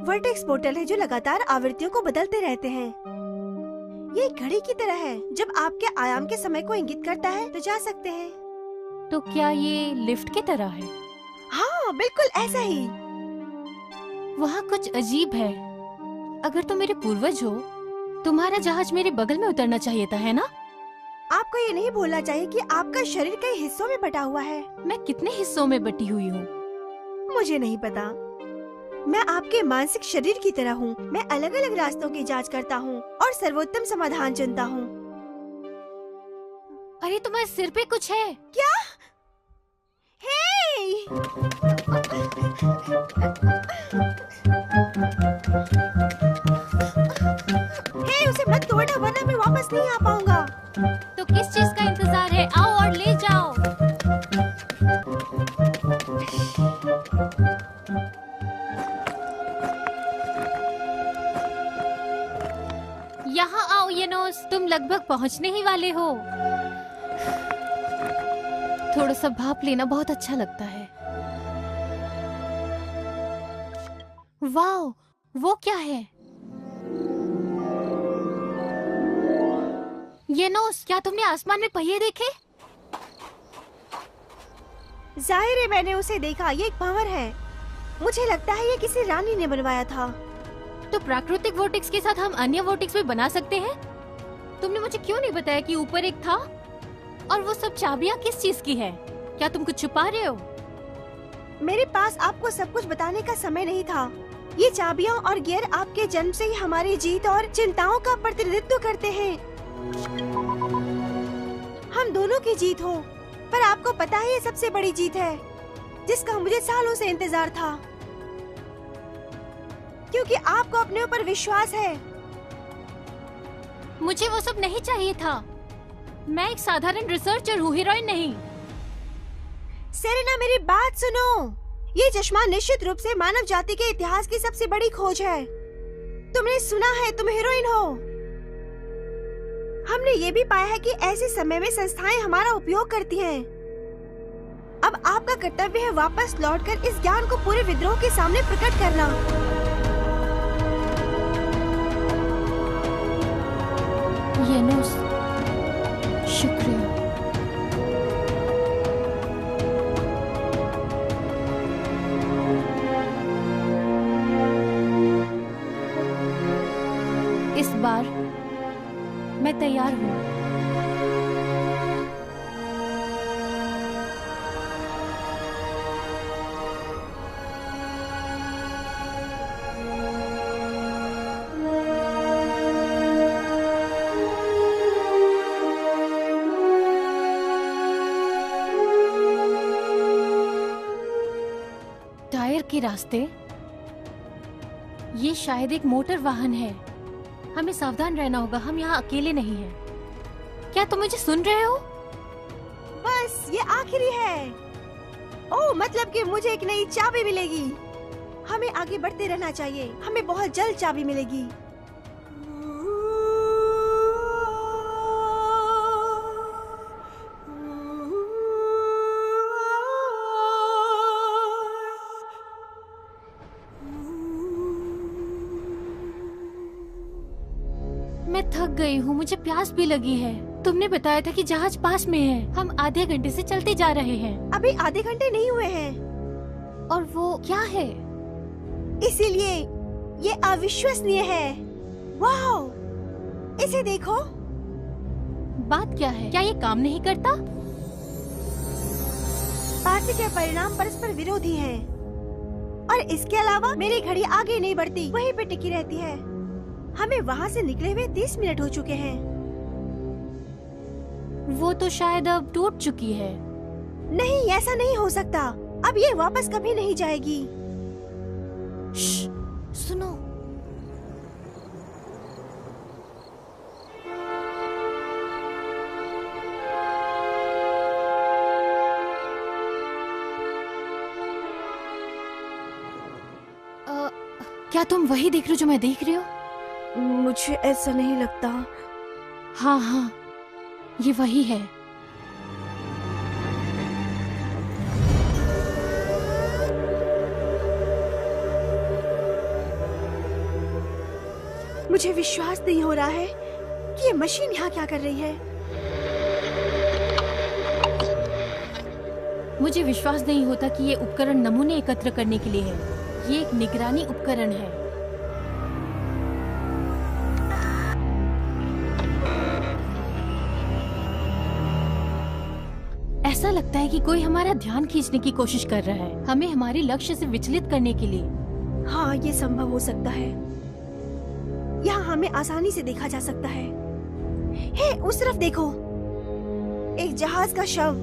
वर्टेक्स पोर्टल है जो लगातार आवृत्तियों को बदलते रहते हैं। ये एक घड़ी की तरह है, जब आपके आयाम के समय को इंगित करता है तो जा सकते हैं। तो क्या ये लिफ्ट की तरह है? हाँ, बिल्कुल ऐसा ही। वहाँ कुछ अजीब है। अगर तुम मेरे पूर्वज हो, तुम्हारा जहाज मेरे बगल में उतरना चाहिए था, है ना? आपको ये नहीं भूलना चाहिए कि आपका शरीर कई हिस्सों में बटा हुआ है। मैं कितने हिस्सों में बटी हुई हूँ? मुझे नहीं पता। मैं आपके मानसिक शरीर की तरह हूँ। मैं अलग अलग रास्तों की जांच करता हूँ और सर्वोत्तम समाधान चुनता हूँ। अरे तुम्हारे सिर पे कुछ है क्या? हे! हे, उसे मत तोड़ना वरना मैं वापस नहीं आ पाऊंगा। तो किस चीज का इंतजार है? आओ और ले जाओ। यहाँ आओ यूनोस, तुम लगभग पहुँचने ही वाले हो। थोड़ा सा भाप लेना बहुत अच्छा लगता है। वाओ, वो क्या है? यूनोस, क्या तुमने आसमान में पहिए देखे? जाहिर है मैंने उसे देखा। ये एक भंवर है। मुझे लगता है ये किसी रानी ने बनवाया था। तो प्राकृतिक वोर्टेक्स के साथ हम अन्य वोर्टेक्स भी बना सकते हैं? तुमने मुझे क्यों नहीं बताया कि ऊपर एक था? और वो सब चाबियां किस चीज की है? क्या तुम कुछ छुपा रहे हो? मेरे पास आपको सब कुछ बताने का समय नहीं था। ये चाबियां और गियर आपके जन्म से ही हमारी जीत और चिंताओं का प्रतिनिधित्व करते हैं। हम दोनों की जीत हो, पर आपको पता है ये सबसे बड़ी जीत है जिसका मुझे सालों से इंतजार था, क्योंकि आपको अपने ऊपर विश्वास है। मुझे वो सब नहीं चाहिए था। मैं एक साधारण रिसर्चर हूँ, हीरोइन नहीं। सेरेना, मेरी बात सुनो। ये चश्मा निश्चित रूप से मानव जाति के इतिहास की सबसे बड़ी खोज है। तुमने सुना है, तुम हीरोइन हो। हमने ये भी पाया है कि ऐसे समय में संस्थाएं हमारा उपयोग करती हैं। अब आपका कर्तव्य है वापस लौटकर इस ज्ञान को पूरे विद्रोह के सामने प्रकट करना। येनोस, शुक्रिया। इस बार मैं तैयार हूँ। टायर के रास्ते, ये शायद एक मोटर वाहन है। हमें सावधान रहना होगा, हम यहाँ अकेले नहीं हैं। क्या तुम मुझे सुन रहे हो? बस ये आखिरी है। ओह, मतलब कि मुझे एक नई चाबी मिलेगी। हमें आगे बढ़ते रहना चाहिए, हमें बहुत जल्द चाबी मिलेगी। मैं थक गई हूँ, मुझे प्यास भी लगी है। तुमने बताया था कि जहाज पास में है। हम आधे घंटे से चलते जा रहे हैं। अभी आधे घंटे नहीं हुए हैं। और वो क्या है? इसीलिए ये अविश्वसनीय है। वाओ, इसे देखो। बात क्या है? क्या ये काम नहीं करता? तार्किक के परिणाम परस्पर विरोधी हैं। और इसके अलावा मेरी घड़ी आगे नहीं बढ़ती, वहीं पे टिकी रहती है। हमें वहाँ से निकले हुए 30 मिनट हो चुके हैं। वो तो शायद अब टूट चुकी है। नहीं, ऐसा नहीं हो सकता। अब ये वापस कभी नहीं जाएगी। सुनो, क्या तुम वही देख रहे हो जो मैं देख रही हूँ? मुझे ऐसा नहीं लगता। हाँ हाँ, ये वही है। मुझे विश्वास नहीं हो रहा है कि ये मशीन यहाँ क्या कर रही है। मुझे विश्वास नहीं होता कि ये उपकरण नमूने एकत्र करने के लिए है। ये एक निगरानी उपकरण है। ऐसा लगता है कि कोई हमारा ध्यान खींचने की कोशिश कर रहा है, हमें हमारे लक्ष्य से विचलित करने के लिए। हाँ, ये संभव हो सकता है। यहाँ हमें आसानी से देखा जा सकता है। हे, उस तरफ देखो, एक जहाज का शव।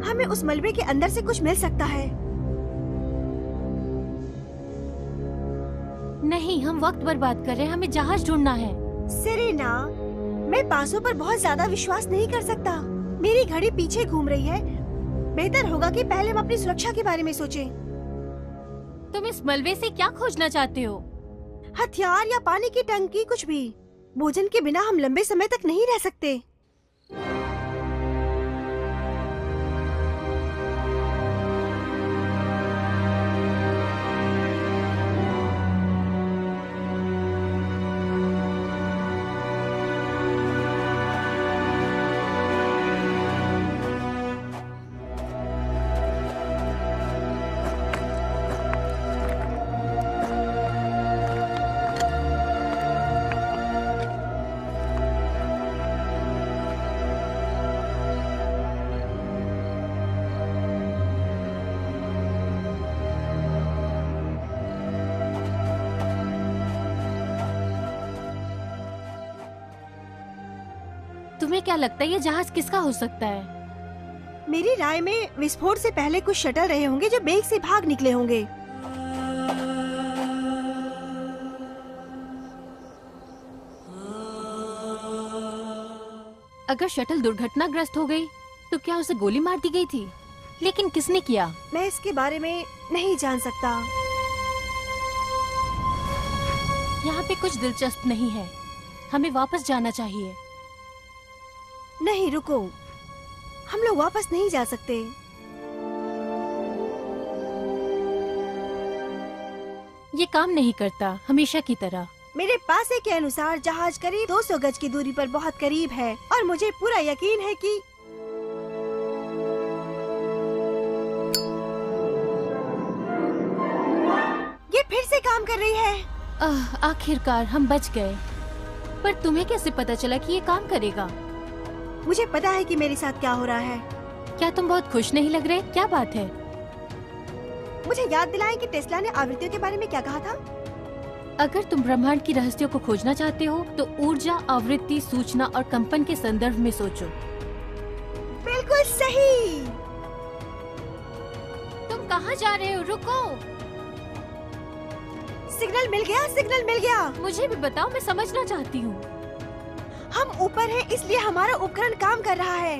हमें उस मलबे के अंदर से कुछ मिल सकता है। नहीं, हम वक्त बर्बाद कर रहे हैं। हमें जहाज ढूंढना है। सेरेना, मैं पासों पर बहुत ज्यादा विश्वास नहीं कर सकता। मेरी घड़ी पीछे घूम रही है। बेहतर होगा कि पहले हम अपनी सुरक्षा के बारे में सोचें। तुम इस मलबे से क्या खोजना चाहते हो? हथियार या पानी की टंकी, कुछ भी। भोजन के बिना हम लंबे समय तक नहीं रह सकते। तुम्हें क्या लगता है ये जहाज किसका हो सकता है? मेरी राय में विस्फोट से पहले कुछ शटल रहे होंगे जो बेग से भाग निकले होंगे। अगर शटल दुर्घटनाग्रस्त हो गई तो क्या उसे गोली मार दी गई थी? लेकिन किसने किया? मैं इसके बारे में नहीं जान सकता। यहाँ पे कुछ दिलचस्प नहीं है। हमें वापस जाना चाहिए। नहीं रुको, हम लोग वापस नहीं जा सकते। ये काम नहीं करता हमेशा की तरह। मेरे पासे के अनुसार जहाज करीब 200 गज की दूरी पर बहुत करीब है और मुझे पूरा यकीन है कि ये फिर से काम कर रही है। आखिरकार हम बच गए। पर तुम्हें कैसे पता चला कि ये काम करेगा? मुझे पता है कि मेरे साथ क्या हो रहा है। क्या तुम बहुत खुश नहीं लग रहे? क्या बात है? मुझे याद दिलाएं कि टेस्ला ने आवृत्तियों के बारे में क्या कहा था। अगर तुम ब्रह्मांड की रहस्यों को खोजना चाहते हो तो ऊर्जा, आवृत्ति, सूचना और कंपन के संदर्भ में सोचो। बिल्कुल सही। तुम कहाँ जा रहे हो? रुको। सिग्नल मिल गया, सिग्नल मिल गया। मुझे भी बताओ, मैं समझना चाहती हूँ। हम ऊपर हैं, इसलिए हमारा उपकरण काम कर रहा है।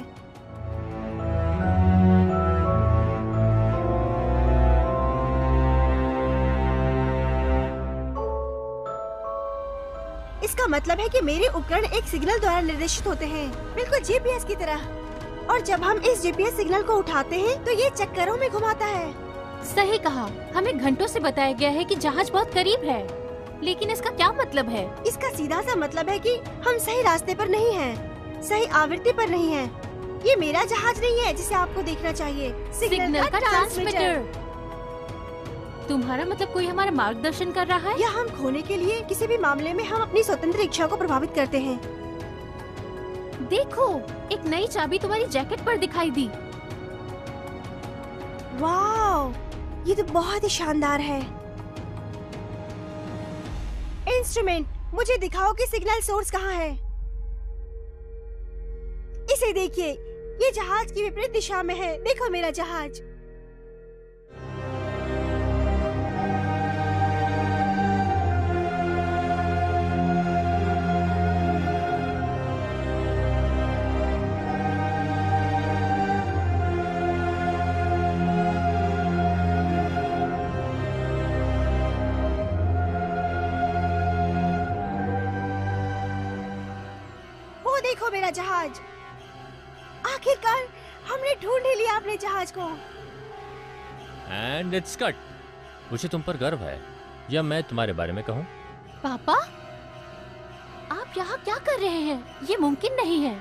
इसका मतलब है कि मेरे उपकरण एक सिग्नल द्वारा निर्देशित होते हैं, बिल्कुल जीपीएस की तरह। और जब हम इस जीपीएस सिग्नल को उठाते हैं तो ये चक्करों में घुमाता है। सही कहा। हमें घंटों से बताया गया है कि जहाज बहुत करीब है, लेकिन इसका क्या मतलब है? इसका सीधा सा मतलब है कि हम सही रास्ते पर नहीं हैं, सही आवृत्ति पर नहीं हैं। ये मेरा जहाज नहीं है जिसे आपको देखना चाहिए। सिग्नल का ट्रांसमीटर। तुम्हारा मतलब कोई हमारा मार्गदर्शन कर रहा है? या हम खोने के लिए किसी भी मामले में हम अपनी स्वतंत्र इच्छा को प्रभावित करते हैं। देखो, एक नई चाबी तुम्हारी जैकेट पर दिखाई दी। वाह, ये तो बहुत ही शानदार है। इंस्ट्रूमेंट, मुझे दिखाओ कि सिग्नल सोर्स कहाँ है। इसे देखिए, ये जहाज की विपरीत दिशा में है। देखो मेरा जहाज। देखो मेरा जहाज। आखिरकार हमने ढूंढ ही लिया अपने जहाज को। And it's cut. मुझे तुम पर गर्व है, या मैं तुम्हारे बारे में कहूँ? पापा, आप यहाँ क्या कर रहे हैं? ये मुमकिन नहीं है।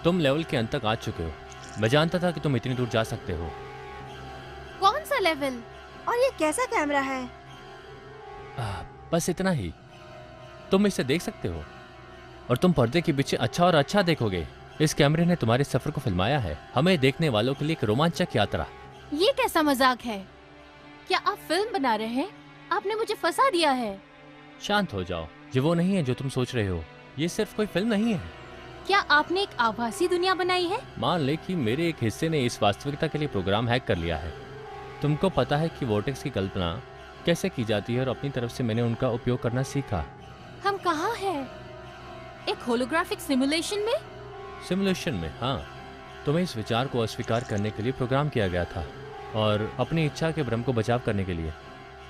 तुम लेवल के अंत तक आ चुके हो। मैं जानता था कि तुम इतनी दूर जा सकते हो। कौन सा लेवल? और ये कैसा कैमरा है? बस इतना ही। तुम इसे देख सकते हो और तुम पर्दे के पीछे अच्छा और अच्छा देखोगे। इस कैमरे ने तुम्हारे सफर को फिल्माया है, हमें देखने वालों के लिए एक रोमांचक यात्रा। ये कैसा मजाक है? क्या आप फिल्म बना रहे हैं? आपने मुझे फंसा दिया है। शांत हो जाओ। ये वो नहीं है जो तुम सोच रहे हो। ये सिर्फ कोई फिल्म नहीं है। क्या आपने एक आभासी दुनिया बनाई है? मान ले कि मेरे एक हिस्से ने इस वास्तविकता के लिए प्रोग्राम हैक कर लिया है। तुमको पता है कि वोर्टेक्स की कल्पना कैसे की जाती है और अपनी तरफ से मैंने उनका उपयोग करना सीखा। हम कहाँ हैं? एक होलोग्राफिक सिमुलेशन में? सिमुलेशन में, हाँ। तुम्हें इस विचार को अस्वीकार करने के लिए प्रोग्राम किया गया था और अपनी इच्छा के भ्रम को बचाव करने के लिए।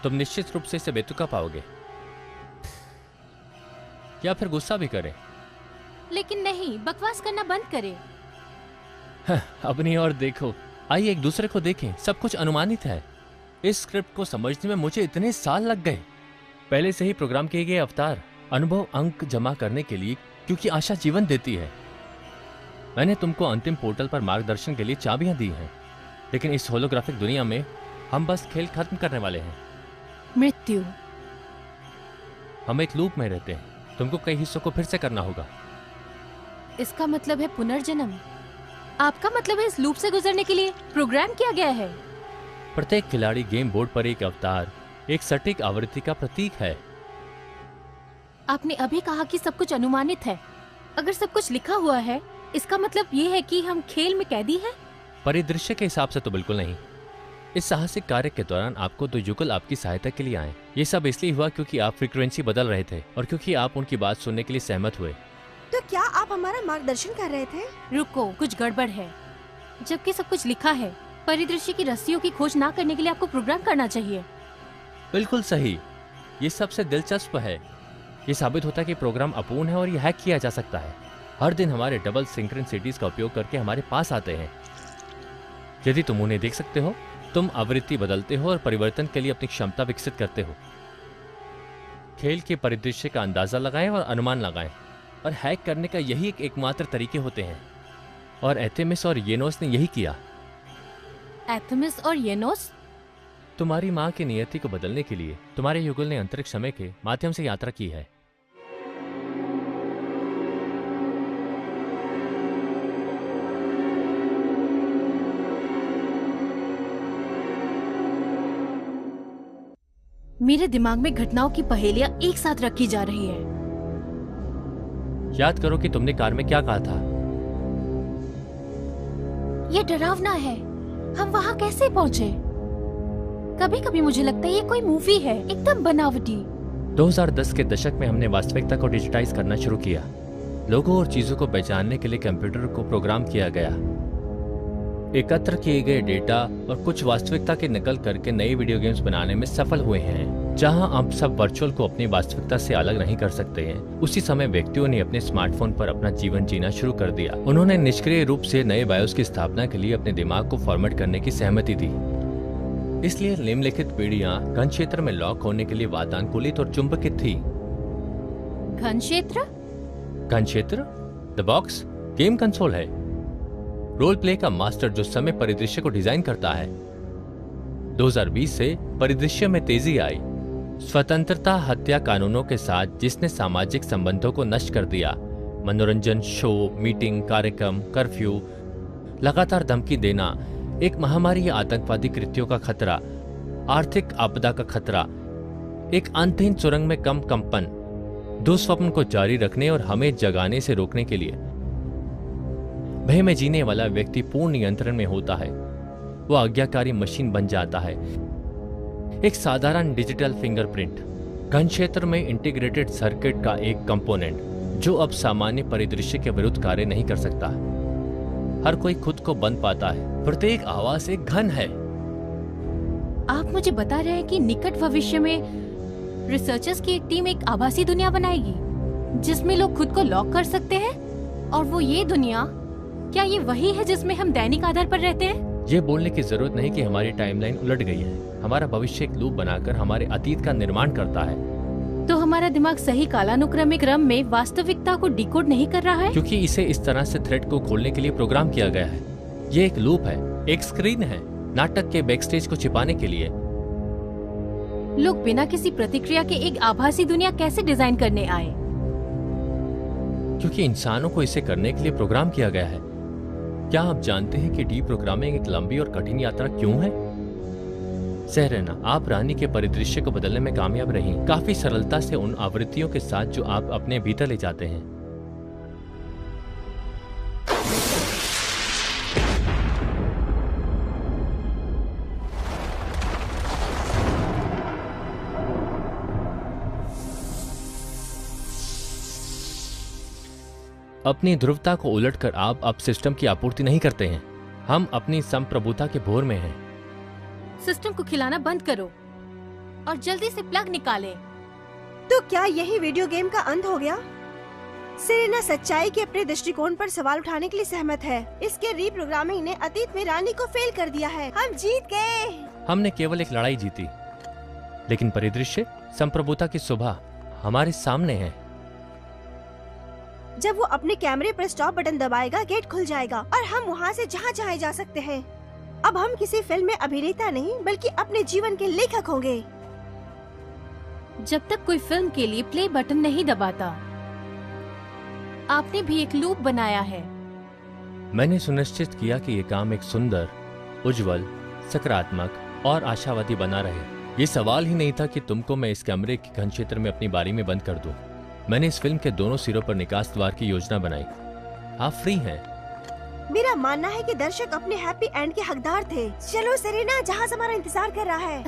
तुम निश्चित रूप से इसे बेतुका पाओगे या फिर गुस्सा भी करें। लेकिन नहीं, बकवास करना बंद करें। अपनी ओर देखो। आइए एक दूसरे को देखें। सब कुछ अनुमानित है। इस स्क्रिप्ट को समझने में मुझे इतने साल लग गए। पहले से ही प्रोग्राम किए गए अवतार, अनुभव अंक जमा करने के लिए, क्योंकि आशा जीवन देती है। मैंने तुमको अंतिम पोर्टल पर मार्गदर्शन के लिए चाबियां दी हैं, लेकिन इस होलोग्राफिक दुनिया में हम बस खेल खत्म करने वाले हैं। मृत्यु। हम एक लूप में रहते हैं। तुमको कई हिस्सों को फिर से करना होगा। इसका मतलब है पुनर्जन्म। आपका मतलब है इस लूप से गुजरने के लिए प्रोग्राम किया गया है। प्रत्येक खिलाड़ी गेम बोर्ड पर एक अवतार, एक सटीक आवृत्ति का प्रतीक है। आपने अभी कहा कि सब कुछ अनुमानित है। अगर सब कुछ लिखा हुआ है, इसका मतलब ये है कि हम खेल में कैदी हैं? परिदृश्य के हिसाब से तो बिल्कुल नहीं। इस साहसिक कार्य के दौरान आपको दो युगल आपकी सहायता के लिए आए। ये सब इसलिए हुआ क्योंकि आप फ्रीक्वेंसी बदल रहे थे और क्योंकि आप उनकी बात सुनने के लिए सहमत हुए। तो क्या आप हमारा मार्गदर्शन कर रहे थे? रुको, कुछ गड़बड़ है। जबकि सब कुछ लिखा है, परिदृश्य की रस्सियों की खोज ना करने के लिए आपको प्रोग्राम करना चाहिए। बिल्कुल सही। ये सबसे दिलचस्प है। ये साबित होता है कि प्रोग्राम अपूर्ण है और ये हैक किया जा सकता है। हर दिन हमारे डबल सिंक्रोनिसिटीज का उपयोग करके हमारे पास आते हैं। यदि तुम उन्हें देख सकते हो, तुम आवृत्ति बदलते हो और परिवर्तन के लिए अपनी क्षमता विकसित करते हो। खेल के परिदृश्य का अंदाजा लगाएं और अनुमान लगाएं, और हैक करने का यही एकमात्र तरीके होते हैं। और एथेमिस और येनोस ने यही किया। एथेमिस और येनोस? तुम्हारी माँ की नियति को बदलने के लिए तुम्हारे युगल ने अंतरिक्ष समय के माध्यम से यात्रा की है। मेरे दिमाग में घटनाओं की पहेलियां एक साथ रखी जा रही है। याद करो कि तुमने कार में क्या कहा था। ये डरावना है। हम वहाँ कैसे पहुँचे? कभी कभी मुझे लगता है ये कोई मूवी है, एकदम बनावटी। 2010 के दशक में हमने वास्तविकता को डिजिटाइज करना शुरू किया। लोगों और चीजों को पहचानने के लिए कंप्यूटर को प्रोग्राम किया गया। एकत्र किए गए डेटा और कुछ वास्तविकता की नकल करके नए वीडियो गेम्स बनाने में सफल हुए हैं, जहां आप सब वर्चुअल को अपनी वास्तविकता से अलग नहीं कर सकते हैं। उसी समय व्यक्तियों ने अपने स्मार्टफोन पर अपना जीवन जीना शुरू कर दिया। उन्होंने निष्क्रिय रूप से नए बायोस की स्थापना के लिए अपने दिमाग को फॉर्मेट करने की सहमति दी। इसलिए निम्नलिखित पीढ़ियां घन क्षेत्र में लॉक होने के लिए वातानुकूलित और चुंबकित थी। घन क्षेत्र? घन क्षेत्र द बॉक्स गेम कंसोल है, रोल प्ले का मास्टर जो समय परिदृश्य को डिजाइन करता है। 2020 से परिदृश्य में तेजी आई, स्वतंत्रता हत्या कानूनों के साथ, जिसने सामाजिक संबंधों को नष्ट कर दिया। मनोरंजन शो, मीटिंग, कार्यक्रम, कर्फ्यू, लगातार धमकी देना, एक महामारी या आतंकवादी कृत्यों का खतरा, आर्थिक आपदा का खतरा, एक अंतहीन सुरंग में कम कंपन, दुस्वप्न को जारी रखने और हमें जगाने से रोकने के लिए। भय में जीने वाला व्यक्ति पूर्ण नियंत्रण में होता है। वो आज्ञाकारी मशीन बन जाता है, एक साधारण डिजिटल फिंगरप्रिंट, घन क्षेत्र में इंटीग्रेटेड सर्किट का एक कंपोनेंट जो अब सामान्य परिदृश्य के विरुद्ध कार्य नहीं कर सकता। हर कोई खुद को बंद पाता है, प्रत्येक आवाज एक घन है। आप मुझे बता रहे हैं कि निकट भविष्य में रिसर्चर्स की एक टीम एक आभासी दुनिया बनाएगी जिसमें लोग खुद को लॉक कर सकते हैं? और वो ये दुनिया, क्या ये वही है जिसमें हम दैनिक आधार पर रहते हैं? ये बोलने की जरूरत नहीं कि हमारी टाइमलाइन उलट गई है। हमारा भविष्य एक लूप बनाकर हमारे अतीत का निर्माण करता है। तो हमारा दिमाग सही कालानुक्रमिक क्रम में वास्तविकता को डिकोड नहीं कर रहा है? क्योंकि इसे इस तरह से थ्रेड को खोलने के लिए प्रोग्राम किया गया है। ये एक लूप है, एक स्क्रीन है, नाटक के बैकस्टेज को छिपाने के लिए। लोग बिना किसी प्रतिक्रिया के एक आभासी दुनिया कैसे डिजाइन करने आए? क्योंकि इंसानों को इसे करने के लिए प्रोग्राम किया गया है। क्या आप जानते हैं कि डीप्रोग्रामिंग एक लंबी और कठिन यात्रा क्यों है? सहरना, आप रानी के परिदृश्य को बदलने में कामयाब रही, काफी सरलता से उन आवृत्तियों के साथ जो आप अपने भीतर ले जाते हैं। अपनी ध्रुवता को उलटकर आप अब सिस्टम की आपूर्ति नहीं करते हैं। हम अपनी संप्रभुता के भोर में हैं। सिस्टम को खिलाना बंद करो और जल्दी से प्लग निकाले। तो क्या यही वीडियो गेम का अंत हो गया? सेरेना सच्चाई के अपने दृष्टिकोण पर सवाल उठाने के लिए सहमत है। इसके रीप्रोग्रामिंग ने अतीत में रानी को फेल कर दिया है। हम जीत गए। हमने केवल एक लड़ाई जीती, लेकिन परिदृश्य संप्रभुता की सुबह हमारे सामने है। जब वो अपने कैमरे पर स्टॉप बटन दबाएगा, गेट खुल जाएगा और हम वहाँ से जहाँ चाहे जा सकते हैं। अब हम किसी फिल्म में अभिनेता नहीं बल्कि अपने जीवन के लेखक होंगे। जब तक कोई फिल्म के लिए प्ले बटन नहीं दबाता, आपने भी एक लूप बनाया है। मैंने सुनिश्चित किया कि ये काम एक सुंदर, उज्जवल, सकारात्मक और आशावादी बना रहे। ये सवाल ही नहीं था कि तुमको मैं इस कैमरे के घन क्षेत्र में अपनी बारी में बंद कर दूं। मैंने इस फिल्म के दोनों सिरों पर निकास द्वार की योजना बनाई। आप फ्री हैं। मेरा मानना है कि दर्शक अपने हैप्पी एंड के हकदार थे। चलो सेरेना, जहाज हमारा इंतजार कर रहा है।